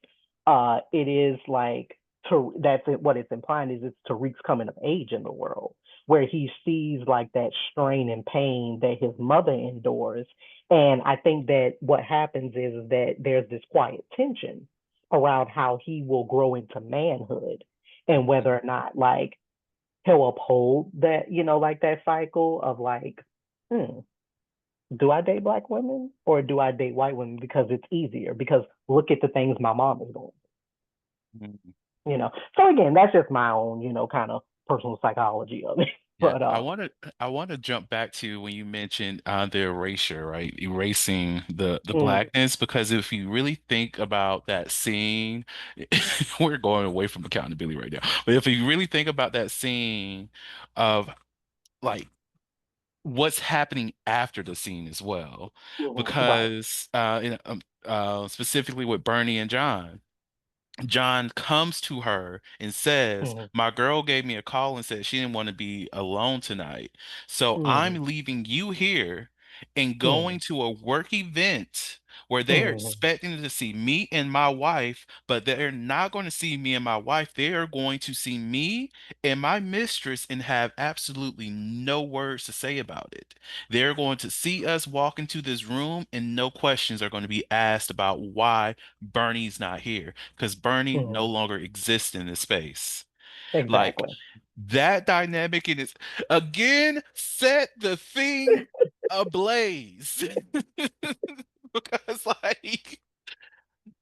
it is like, to that's it, what it's implying is it's Tariq's coming of age in the world, where he sees like that strain and pain that his mother endures. And I think that what happens is that there's this quiet tension around how he will grow into manhood, and whether Mhm. or not like he'll uphold that, like that cycle of like, hmm, do I date black women or do I date white women because it's easier? Because look at the things my mom is going Mhm. So again, that's just my own, kind of personal psychology of it. Yeah, But I want to jump back to when you mentioned the erasure, right? Erasing the mm, blackness, because if you really think about that scene, we're going away from accountability right now. But if you really think about that scene of like what's happening after the scene as well, right. because specifically with Bernie and John. John comes to her and says, Mm, "My girl gave me a call and said she didn't want to be alone tonight. So mm, I'm leaving you here and going mm, to a work event where they are mm, expecting to see me and my wife, but they're not going to see me and my wife. They are going to see me and my mistress and have absolutely no words to say about it. They're going to see us walk into this room and no questions are going to be asked about why Bernie's not here because Bernie no mm. longer exists in this space. Like Exactly. that dynamic in its again set the thing ablaze. Because like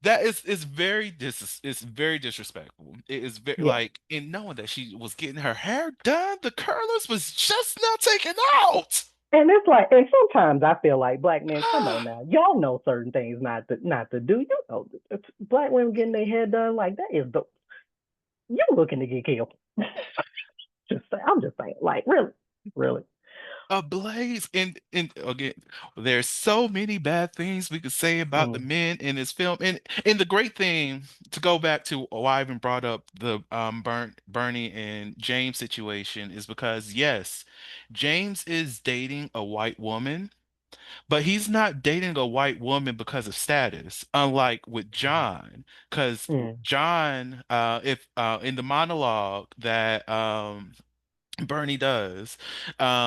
that is very it's very disrespectful. It is very Yeah. like in knowing that she was getting her hair done, the curlers was just now taken out. And it's like, and sometimes I feel like black men, come on now, y'all know certain things not to do. It's black women getting their hair done, like that is the, you looking to get killed. I'm just saying, like, really, really. Ablaze. And again, there's so many bad things we could say about the Mm, men in this film. And the great thing to go back to why I even brought up the Bernie and James situation is because yes, James is dating a white woman, but he's not dating a white woman because of status, unlike with John, because mm, John, if in the monologue that Bernie does.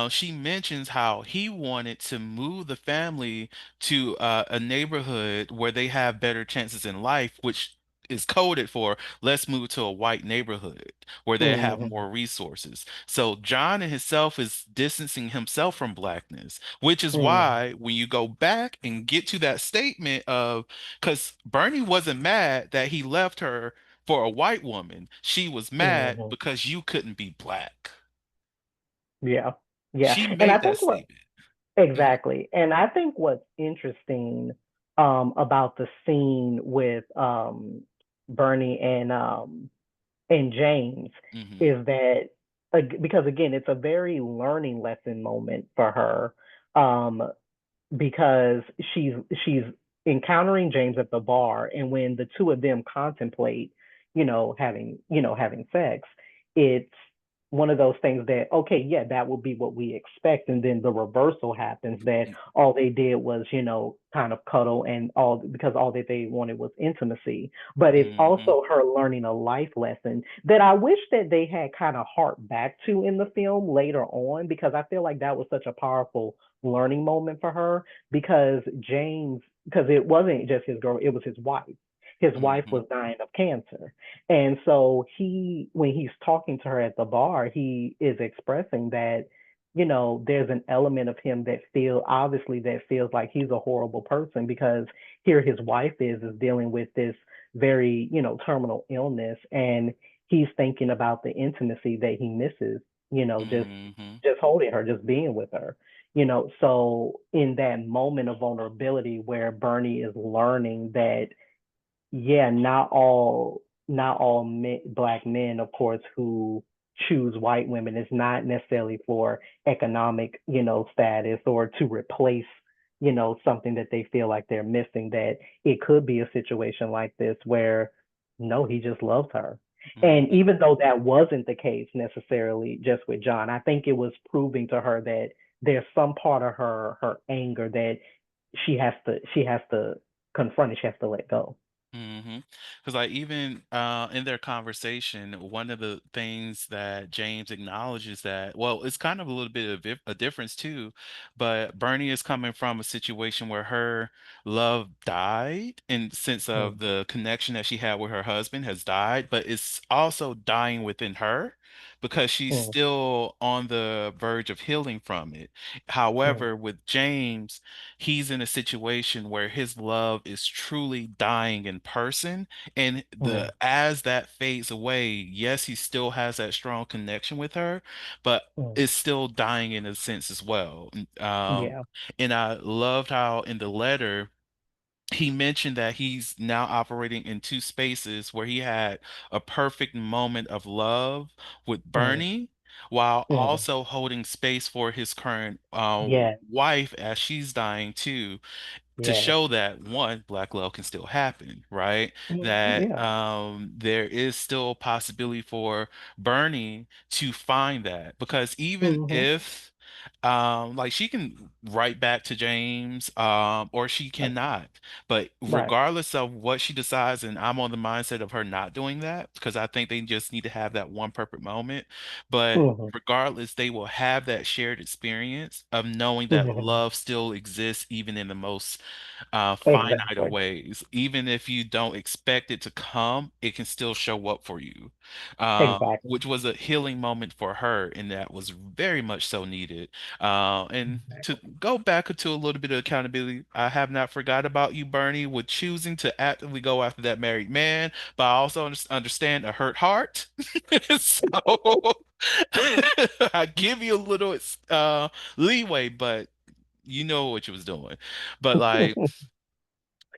She mentions how he wanted to move the family to a neighborhood where they have better chances in life, which is coded for let's move to a white neighborhood where they have mm, more resources. So John in himself is distancing himself from blackness, which is mm, why when you go back and get to that statement of because Bernie wasn't mad that he left her for a white woman, she was mad mm. because you couldn't be black. Yeah, yeah. She And I made that think what, statement. Mhm, exactly, and I think what's interesting about the scene with Bernie and James mhm, is that, because again, it's a very learning lesson moment for her, because she's she's encountering James at the bar, and when the two of them contemplate, having sex, it's one of those things that, okay, yeah, that would be what we expect, and then the reversal happens, that all they did was, kind of cuddle, and all because all that they wanted was intimacy. But it's Mm-hmm. also her learning a life lesson that I wish that they had kind of harked back to in the film later on, because I feel like that was such a powerful learning moment for her, because James, because it wasn't just his girl, it was his wife. His wife Mm-hmm. was dying of cancer. And so when he's talking to her at the bar, he is expressing that, there's an element of him that feels like he's a horrible person, because here his wife is dealing with this very, terminal illness, and he's thinking about the intimacy that he misses, Mm-hmm. just holding her, just being with her. So in that moment of vulnerability where Bernie is learning that, yeah, not all black men, of course, who choose white women is not necessarily for economic, status, or to replace, something that they feel like they're missing. That it could be a situation like this where, no, he just loves her. And Mm-hmm. even though that wasn't the case necessarily just with John, I think it was proving to her that there's some part of her anger that she has to confront, and she has to let go. Mm-hmm. Because like even in their conversation, one of the things that James acknowledges that, well, it's kind of a little bit of a difference too, but Bernie is coming from a situation where her love died in the sense of Mm, the connection that she had with her husband has died, but it's also dying within her because she's mm, still on the verge of healing from it. mm, However, with James, he's in a situation where his love is truly dying in person, and the mm, as that fades away, yes, he still has that strong connection with her, but mm. it's still dying in a sense as well. Yeah. And I loved how in the letter he mentioned that he's now operating in two spaces where he had a perfect moment of love with Mm, Bernie while mm. also holding space for his current Yeah. wife as she's dying too, to Yes. show that one, black love can still happen, right? Mm, That yeah. there is still a possibility for Bernie to find that, because even Mm-hmm. if like she can write back to James or she cannot, but Right. regardless of what she decides, and I'm on the mindset of her not doing that because I think they just need to have that one perfect moment, but Mm-hmm. regardless, they will have that shared experience of knowing that Mm-hmm. love still exists even in the most finite of Exactly. ways. Even if you don't expect it to come, it can still show up for you, Exactly. which was a healing moment for her, and that was very much so needed. And to Exactly. go back to a little bit of accountability, I have not forgot about you, Bernie, with choosing to actively go after that married man, but I also understand a hurt heart. So I give you a little leeway, but you know what you was doing. But like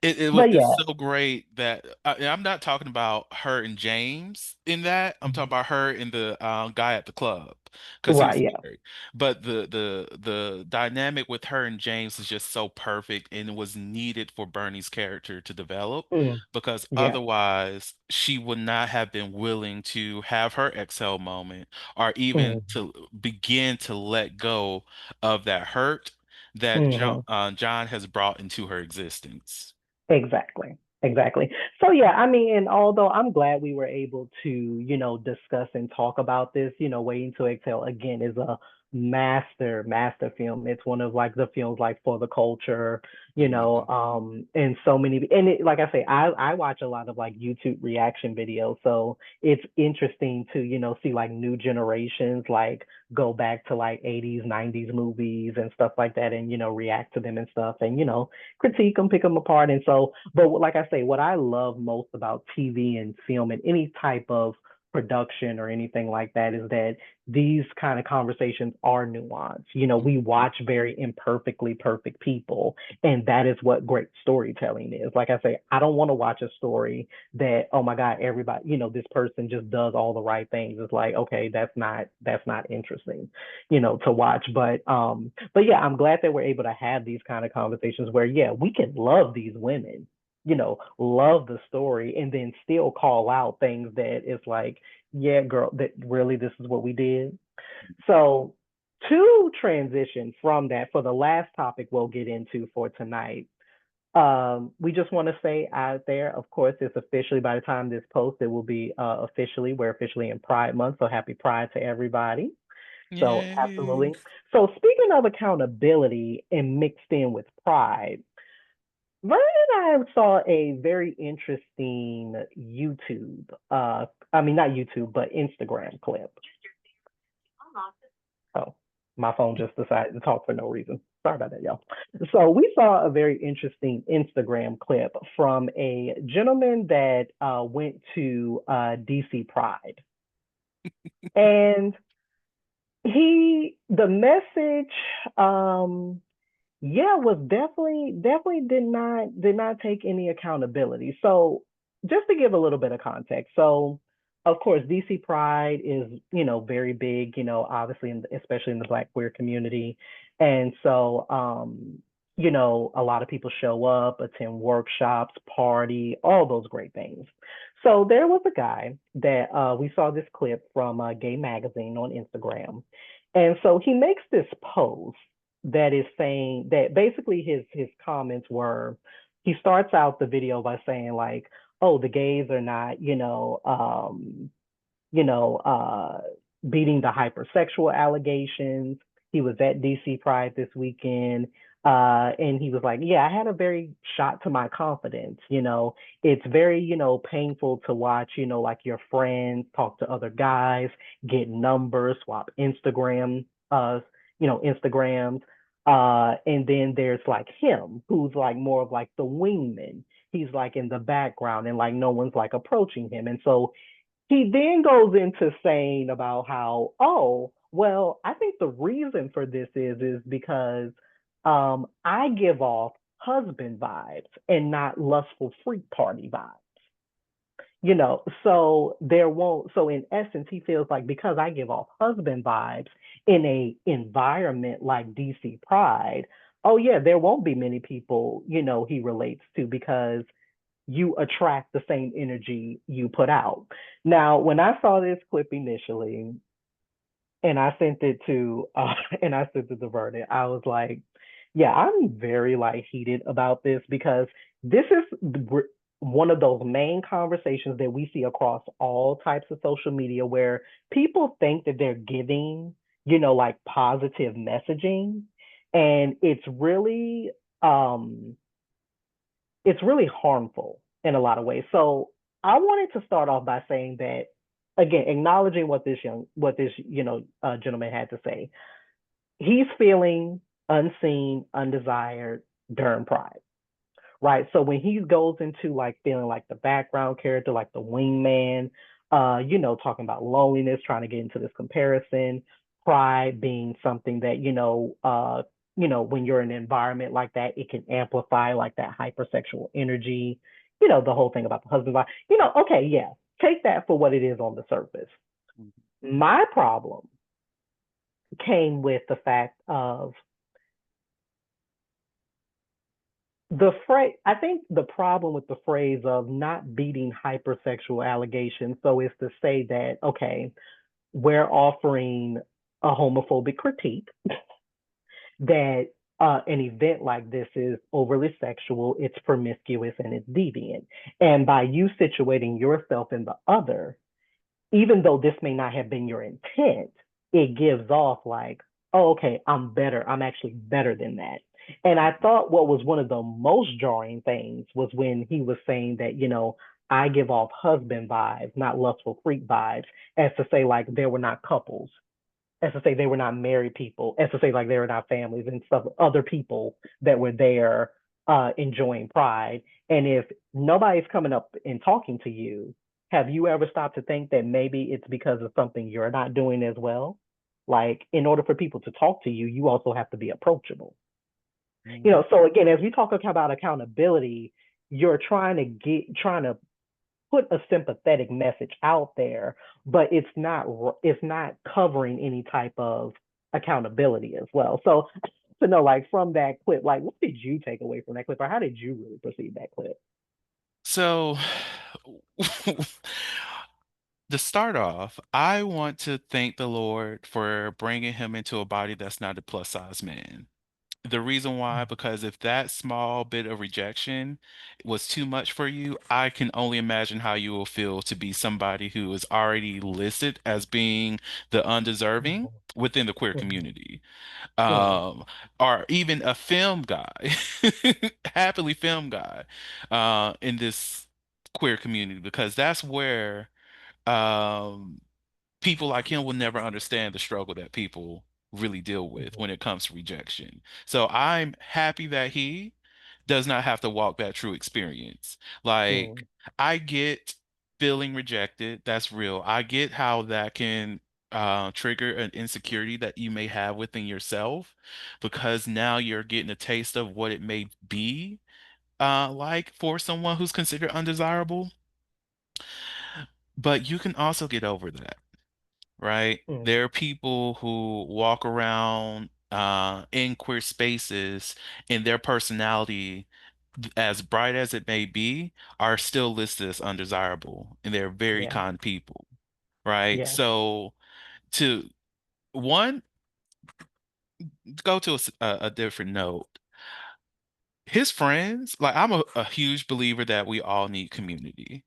it was But it's yeah. so great that I'm not talking about her and James in that. I'm talking about her and the guy at the club because he Right. was Yeah. married. But the dynamic with her and James is just so perfect, and it was needed for Bernie's character to develop, Mm, because yeah. otherwise she would not have been willing to have her exhale moment or even Mm, to begin to let go of that hurt that mm-hmm. John has brought into her existence. Exactly. Exactly. So yeah, I mean, and although I'm glad we were able to, discuss and talk about this, Waiting to Exhale again is a master film. It's one of like the films like for the culture, Mhm. and so many, and like I say, I watch a lot of like YouTube reaction videos. So it's interesting to, see like new generations like go back to like 80s, 90s movies and stuff like that, and react to them and stuff, and critique them, pick them apart. And so, but like I say, what I love most about TV and film and any type of production or anything like that is that these kind of conversations are nuanced. We watch very imperfectly perfect people, and that is what great storytelling is. Like I say, I don't want to watch a story that, oh my God, everybody, this person just does all the right things. It's like, okay, that's not interesting, to watch. But yeah, I'm glad that we're able to have these kind of conversations where, yeah, we can love these women, love the story, and then still call out things that it's like, Yeah, girl, that really this is what we did. So to transition from that for the last topic we'll get into for tonight, we just want to say out there, of course, it's officially by the time this post, it will be officially, we're officially in Pride Month. So happy Pride to everybody. So Yay. absolutely. So speaking of accountability and mixed in with pride, Vernon and I saw a very interesting YouTube, I mean, not YouTube, but Instagram clip. Oh, my phone just decided to talk for no reason. Sorry about that, y'all. So we saw a very interesting Instagram clip from a gentleman that went to DC Pride. And the message, yeah, was definitely did not take any accountability. So just to give a little bit of context, so of course DC Pride is very big, obviously especially in the Black queer community, and so a lot of people show up, attend workshops, party, all those great things. So there was a guy that we saw this clip from Gay magazine on Instagram, and so he makes this post that is saying that basically his comments were, he starts out the video by saying like, oh, the gays are not you know, beating the hypersexual allegations. He was at DC Pride this weekend. And he was like, yeah, I had a very shot to my confidence. It's very, painful to watch, like your friends talk to other guys, get numbers, swap Instagrams. And then there's like him, who's like more of like the wingman. He's like in the background and like no one's like approaching him. And so he then goes into saying about how, oh, well, I think the reason for this is because I give off husband vibes and not lustful freak party vibes. So there won't, so in essence, he feels like because I give off husband vibes in a environment like DC Pride, oh yeah, there won't be many people, he relates to because you attract the same energy you put out. Now, when I saw this clip initially, and I sent it to and I sent it to Vernon, I was like, yeah, I'm very like heated about this because this is one of those main conversations that we see across all types of social media where people think that they're giving, like positive messaging, and it's really harmful in a lot of ways. So I wanted to start off by saying that again, acknowledging what this gentleman had to say. He's feeling unseen, undesired during Pride, right? So when he goes into like feeling like the background character, like the wingman, talking about loneliness, trying to get into this comparison, pride being something that, when you're in an environment like that, it can amplify like that hypersexual energy, the whole thing about the husband vibe, okay, yeah, take that for what it is on the surface. My problem came with the fact of the phrase. I think the problem with the phrase of not beating hypersexual allegations, so is to say that, okay, we're offering a homophobic critique that an event like this is overly sexual, it's promiscuous, and it's deviant. And by you situating yourself in the other, even though this may not have been your intent, it gives off like, oh, okay, I'm better. I'm actually better than that. And I thought what was one of the most jarring things was when he was saying that, I give off husband vibes, not lustful freak vibes, as to say like there were not couples, as to say they were not married people, as to say like they were not families and stuff, other people that were there enjoying pride. And if nobody's coming up and talking to you, have you ever stopped to think that maybe it's because of something you're not doing as well? Like, in order for people to talk to you, you also have to be approachable. Mhm. So again, as we talk about accountability, you're trying to put a sympathetic message out there, but it's not covering any type of accountability as well. So to know, like from that clip, like what did you take away from that clip, or how did you really perceive that clip? So To start off, I want to thank the Lord for bringing him into a body that's not a plus size man. The reason why, because if that small bit of rejection was too much for you, I can only imagine how you will feel to be somebody who is already listed as being the undeserving Mhm. within the queer Mhm. community. Mhm. Um, or even a film guy, happily film guy, in this queer community, because that's where um people like him will never understand the struggle that people really deal with Mhm. when it comes to rejection. So I'm happy that he does not have to walk that true experience. Like, Mhm. I get feeling rejected. That's real. I get how that can trigger an insecurity that you may have within yourself because now you're getting a taste of what it may be like for someone who's considered undesirable. But you can also get over that, right? Mhm. There are people who walk around in queer spaces and their personality, as bright as it may be, are still listed as undesirable. And they're very Yeah. kind people, right? Yeah. So to one, go to a different note. His friends, like I'm a huge believer that we all need community.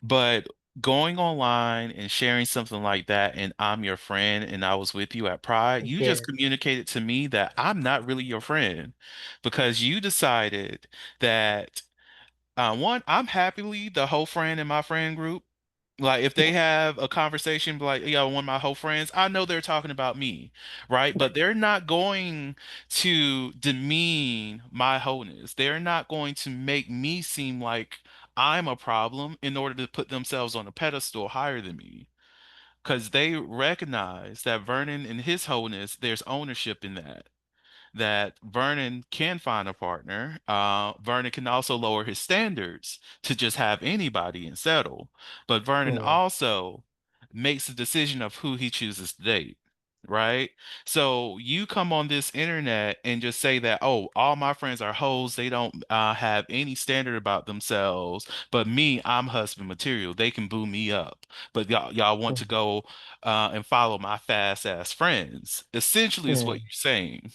But going online and sharing something like that, and I'm your friend and I was with you at Pride, you just Yes. communicated to me that I'm not really your friend because you decided that one, I'm happily the whole friend in my friend group. Like if they have a conversation like, yeah, one of my whole friends, I know they're talking about me, right? But they're not going to demean my wholeness. They're not going to make me seem like I'm a problem in order to put themselves on a pedestal higher than me. Because they recognize that Vernon and his wholeness, there's ownership in that Vernon can find a partner. Vernon can also lower his standards to just have anybody and settle. But Vernon Mm. also makes the decision of who he chooses to date. Right? So you come on this internet and just say that, oh, all my friends are hoes. They don't have any standard about themselves. But me, I'm husband material. They can boo me up. But y'all want to Mm. go and follow my fast ass friends. Essentially, is what Mm. you're saying.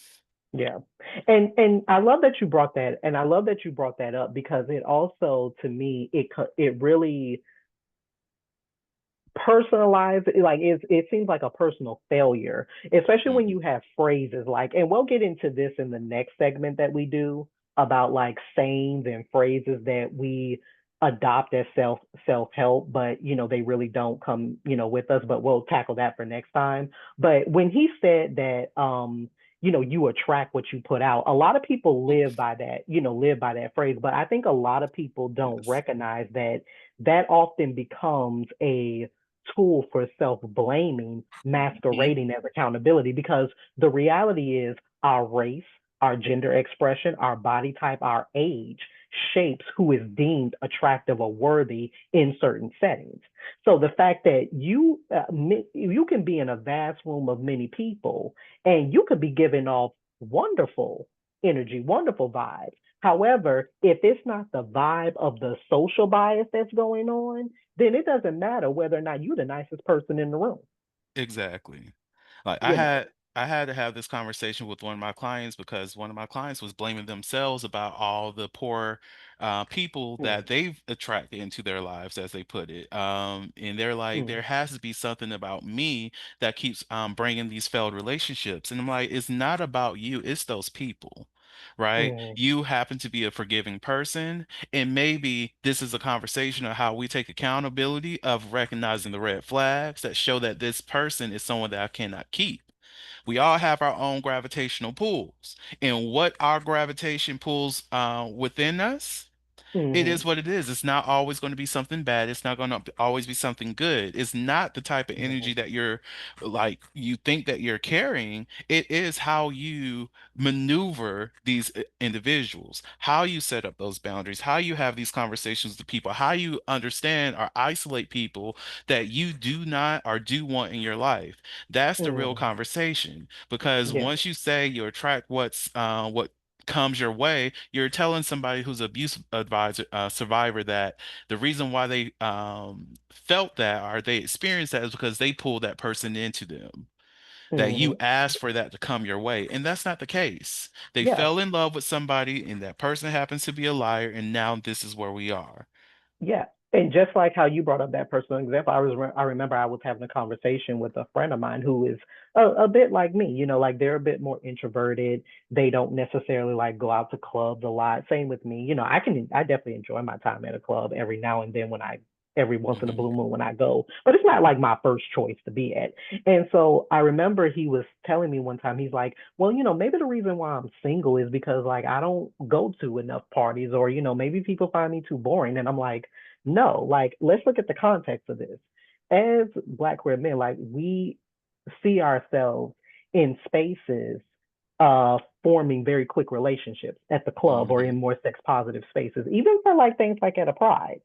Yeah. And I love that you brought that, and I love that you brought that up because it also, to me, it really personalized, like it seems like a personal failure, especially when Mhm. you have phrases like, and we'll get into this in the next segment that we do about like sayings and phrases that we adopt as self help, but they really don't come with us, but we'll tackle that for next time. But when he said that you attract what you put out, a lot of people live by that phrase, but I think a lot of people don't Yes. recognize that that often becomes a tool for self-blaming Mhm. masquerading as accountability, because the reality is our race, our gender expression, our body type, our age shapes who is deemed attractive or worthy in certain settings. So the fact that you can be in a vast room of many people and you could be giving off wonderful energy, wonderful vibes. However, if it's not the vibe of the social bias that's going on, then it doesn't matter whether or not you're the nicest person in the room. Exactly. Like I You know. had I had to have this conversation with one of my clients because one of my clients was blaming themselves about all the poor people that Mm, they've attracted into their lives, as they put it. And they're like, mm, there has to be something about me that keeps bringing these failed relationships. And I'm like, it's not about you, it's those people. Right? mm, You happen to be a forgiving person, and maybe this is a conversation of how we take accountability of recognizing the red flags that show that this person is someone that I cannot keep. We all have our own gravitational pulls, and what our gravitation pulls within us, it mm, is what it is. It's not always going to be something bad. It's not going to always be something good. It's not the type of mm, energy that you're like you think that you're carrying. It is how you maneuver these individuals, how you set up those boundaries, how you have these conversations with people, how you understand or isolate people that you do not or do want in your life. That's the real mm. conversation. Because Yeah. once you say you attract what comes your way, you're telling somebody who's abuse advisor survivor that the reason why they felt that or they experienced that is because they pulled that person into them. That you Hmm. asked for that to come your way, and that's not the case. They Yeah. fell in love with somebody, and that person happens to be a liar, and now this is where we are. Yeah. And just like how you brought up that personal example, I remember I was having a conversation with a friend of mine who is a bit like me, like they're a bit more introverted. They don't necessarily like go out to clubs a lot. Same with me. I definitely enjoy my time at a club every now and then every once in a Hmm. blue moon when I go, but it's not like my first choice to be at. And so I remember he was telling me one time, he's like, well, maybe the reason why I'm single is because like I don't go to enough parties, or, maybe people find me too boring. And I'm like, no, like let's look at the context of this. As Black queer men, like we see ourselves in spaces forming very quick relationships at the club or in Hmm. more sex positive spaces, even for like things like at a pride.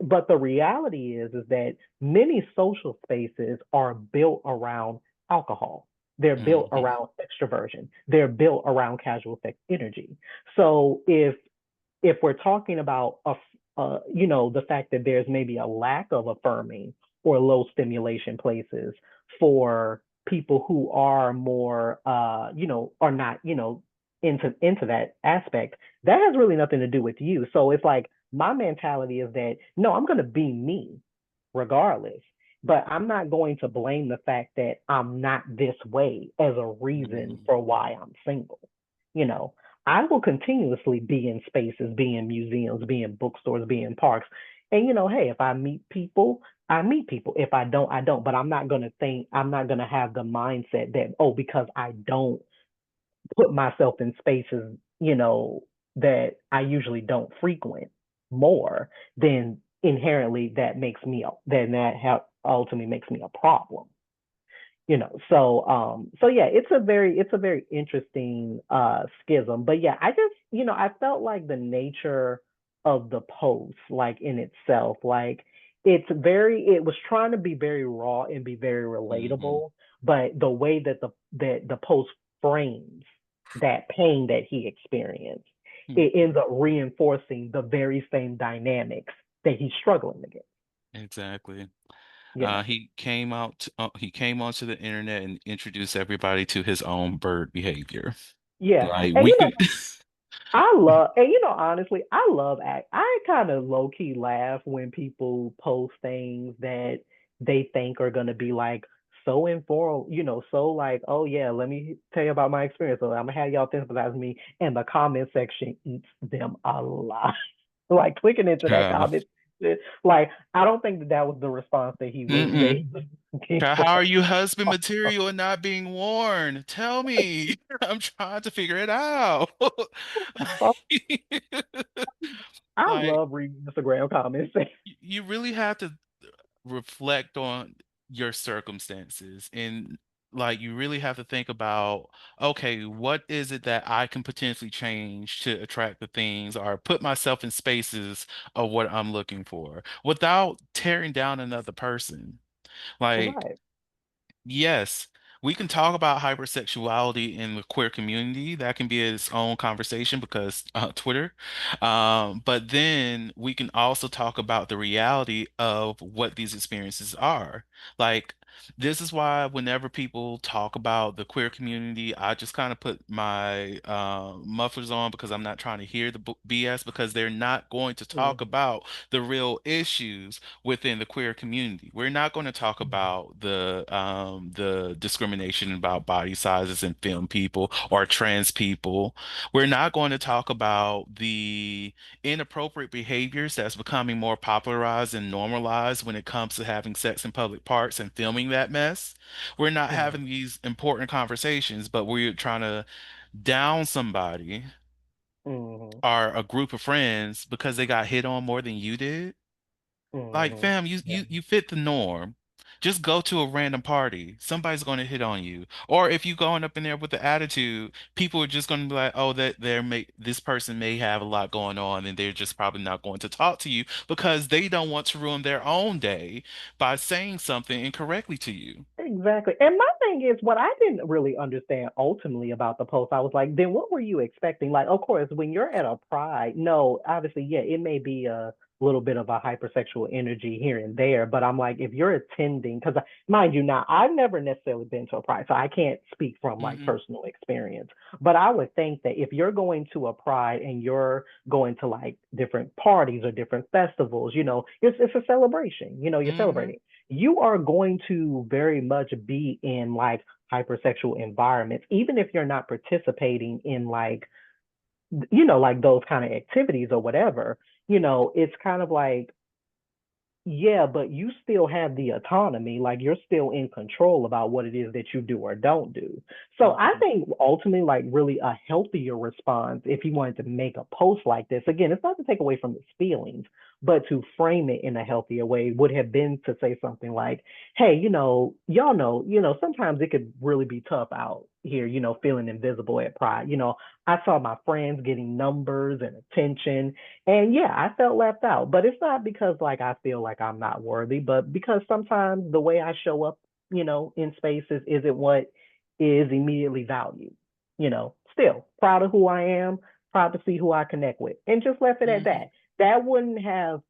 But the reality is that many social spaces are built around alcohol. They're built Hmm. around extroversion. They're built around casual sex energy. So if we're talking about the fact that there's maybe a lack of affirming or low stimulation places for people who are more, are not, into that aspect, that has really nothing to do with you. So it's like my mentality is that no, I'm going to be me regardless. But I'm not going to blame the fact that I'm not this way as a reason Hmm. for why I'm single. You know, I will continuously be in spaces, be in museums, be in bookstores, be in parks. And hey, if I meet people, I meet people. If I don't, I don't. But I'm not gonna have the mindset that, oh, because I don't put myself in spaces, that I usually don't frequent more, then inherently that ultimately makes me a problem. So yeah, it's a very interesting schism. But yeah, I just, I felt like the nature of the post, like in itself, like it was trying to be very raw and be very Hmm. relatable, but the way that the post frames that pain that he experienced, it ends up reinforcing the very same dynamics that he's struggling against. Exactly. You know. He came onto the internet and introduced everybody to his own bird behavior. Yeah. Like And we could. and honestly, I love act. I kind of low key laugh when people post things that they think are gonna be like so informal, so like, oh yeah, let me tell you about my experience. So I'm gonna have y'all sympathize with me, and the comment section eats them alive. Like clicking into that Yeah. comment, like I don't think that was the response that he was that Mm-mm. he was looking How for. are you husband material and not being warned? Tell me. I'm trying to figure it out. I Like, love reading Instagram comments. you really have to reflect on your circumstances and like you really have to think about, okay, what is it that I can potentially change to attract the things or put myself in spaces of what I'm looking for without tearing down another person. Like, Right. yes, we can talk about hypersexuality in the queer community. That can be its own conversation because Twitter. But then we can also talk about the reality of what these experiences are. Like, this is why whenever people talk about the queer community, I just kind of put my mufflers on because I'm not trying to hear the BS because they're not going to talk Mhm. about the real issues within the queer community. We're not going to talk Mhm. about the discrimination about body sizes and film people or trans people. We're not going to talk about the inappropriate behaviors that's becoming more popularized and normalized when it comes to having sex in public parks and filming that mess. We're not Mhm. having these important conversations, but we're trying to down somebody Mhm. or a group of friends because they got hit on more than you did. Like, Mhm. fam, you Yeah. you you fit the norm. Just go to a random party. Somebody's going to hit on you. Or if you going up in there with the attitude, people are just going to be like, "Oh, this person may have a lot going on, and they're just probably not going to talk to you because they don't want to ruin their own day by saying something incorrectly to you." Exactly. And my thing is, what I didn't really understand ultimately about the post, I was like, then what were you expecting? Like, of course, when you're at a pride, no, obviously, yeah, it may be a little bit of a hypersexual energy here and there, but I'm like, if you're attending, because mind you, now I've never necessarily been to a pride, so I can't speak from like Hmm. personal experience, but I would think that if you're going to a pride and you're going to like different parties or different festivals, it's a celebration, you're Hmm. celebrating, you are going to very much be in like hypersexual environments, even if you're not participating in like, like those kind of activities or whatever, it's kind of like, yeah, but you still have the autonomy. Like you're still in control about what it is that you do or don't do. So I Hmm. think ultimately, like really a healthier response, if you wanted to make a post like this, again, it's not to take away from his feelings, but to frame it in a healthier way would have been to say something like, hey, y'all know, sometimes it could really be tough out here, feeling invisible at Pride. I saw my friends getting numbers and attention, and yeah, I felt left out, but it's not because like I feel like I'm not worthy, but because sometimes the way I show up, in spaces isn't what is immediately valued. Still proud of who I am, proud to see who I connect with, and just left it at Hmm. that. That wouldn't have,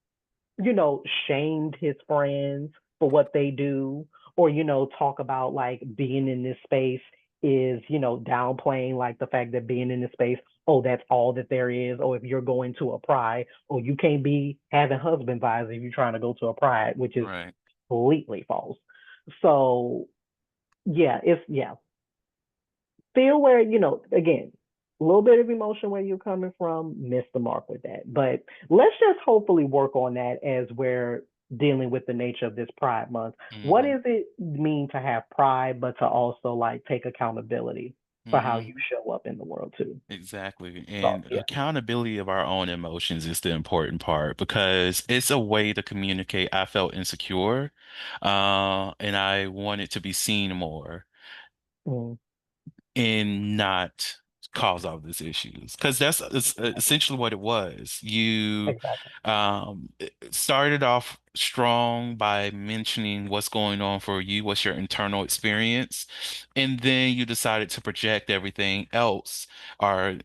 shamed his friends for what they do, or, talk about like being in this space is, downplaying like the fact that being in this space, oh, that's all that there is. Or if you're going to a pride, or you can't be having husband vibes if you're trying to go to a pride, which is Right. completely false. So yeah, yeah, feel where, again, a little bit of emotion where you're coming from, miss the mark with that. But let's just hopefully work on that as we're dealing with the nature of this Pride Month. What Hmm. does it mean to have pride, but to also like take accountability for how you Hmm. show up in the world too? Exactly. So And yeah. accountability of our own emotions is the important part because it's a way to communicate. I felt insecure, and I wanted to be seen more Mm, and not cause all these issues. Because that's essentially what it was. You exactly. started off strong by mentioning what's going on for you, what's your internal experience, and then you decided to project everything else or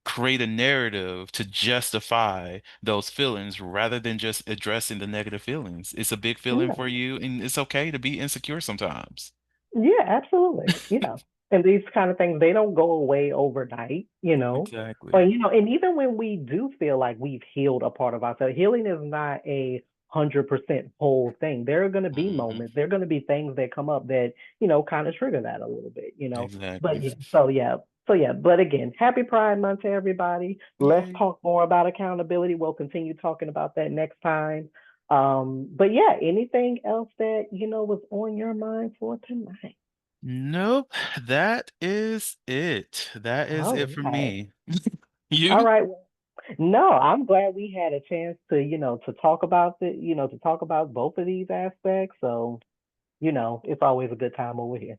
create a narrative to justify those feelings rather than just addressing the negative feelings. It's a big feeling Yeah. for you, and it's okay to be insecure sometimes. Yeah, absolutely. Yeah. And these kind of things, they don't go away overnight, Or, Exactly. and even when we do feel like we've healed a part of ourselves, healing is not 100% whole thing. There are going to be Hmm. moments, there are going to be things that come up that, kind of trigger that a little bit. But Exactly. yeah, so yeah. So yeah, but again, happy Pride Month to everybody. Let's Yay. talk more about accountability. We'll continue talking about that next time. But yeah, anything else that, was on your mind for tonight? Nope, that is it. That is All it for right. me. All You? right. No, I'm glad we had a chance to, to talk about to talk about both of these aspects. So, it's always a good time over here.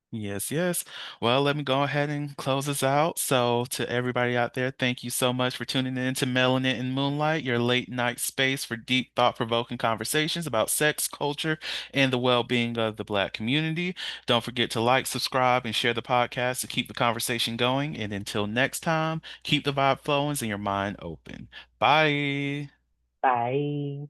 Yes, yes. Well, let me go ahead and close this out. So, to everybody out there, thank you so much for tuning in to Melanin and Moonlight, your late night space for deep, thought-provoking conversations about sex, culture, and the well-being of the Black community. Don't forget to like, subscribe, and share the podcast to keep the conversation going. And until next time, keep the vibe flowing and your mind open. Bye. Bye.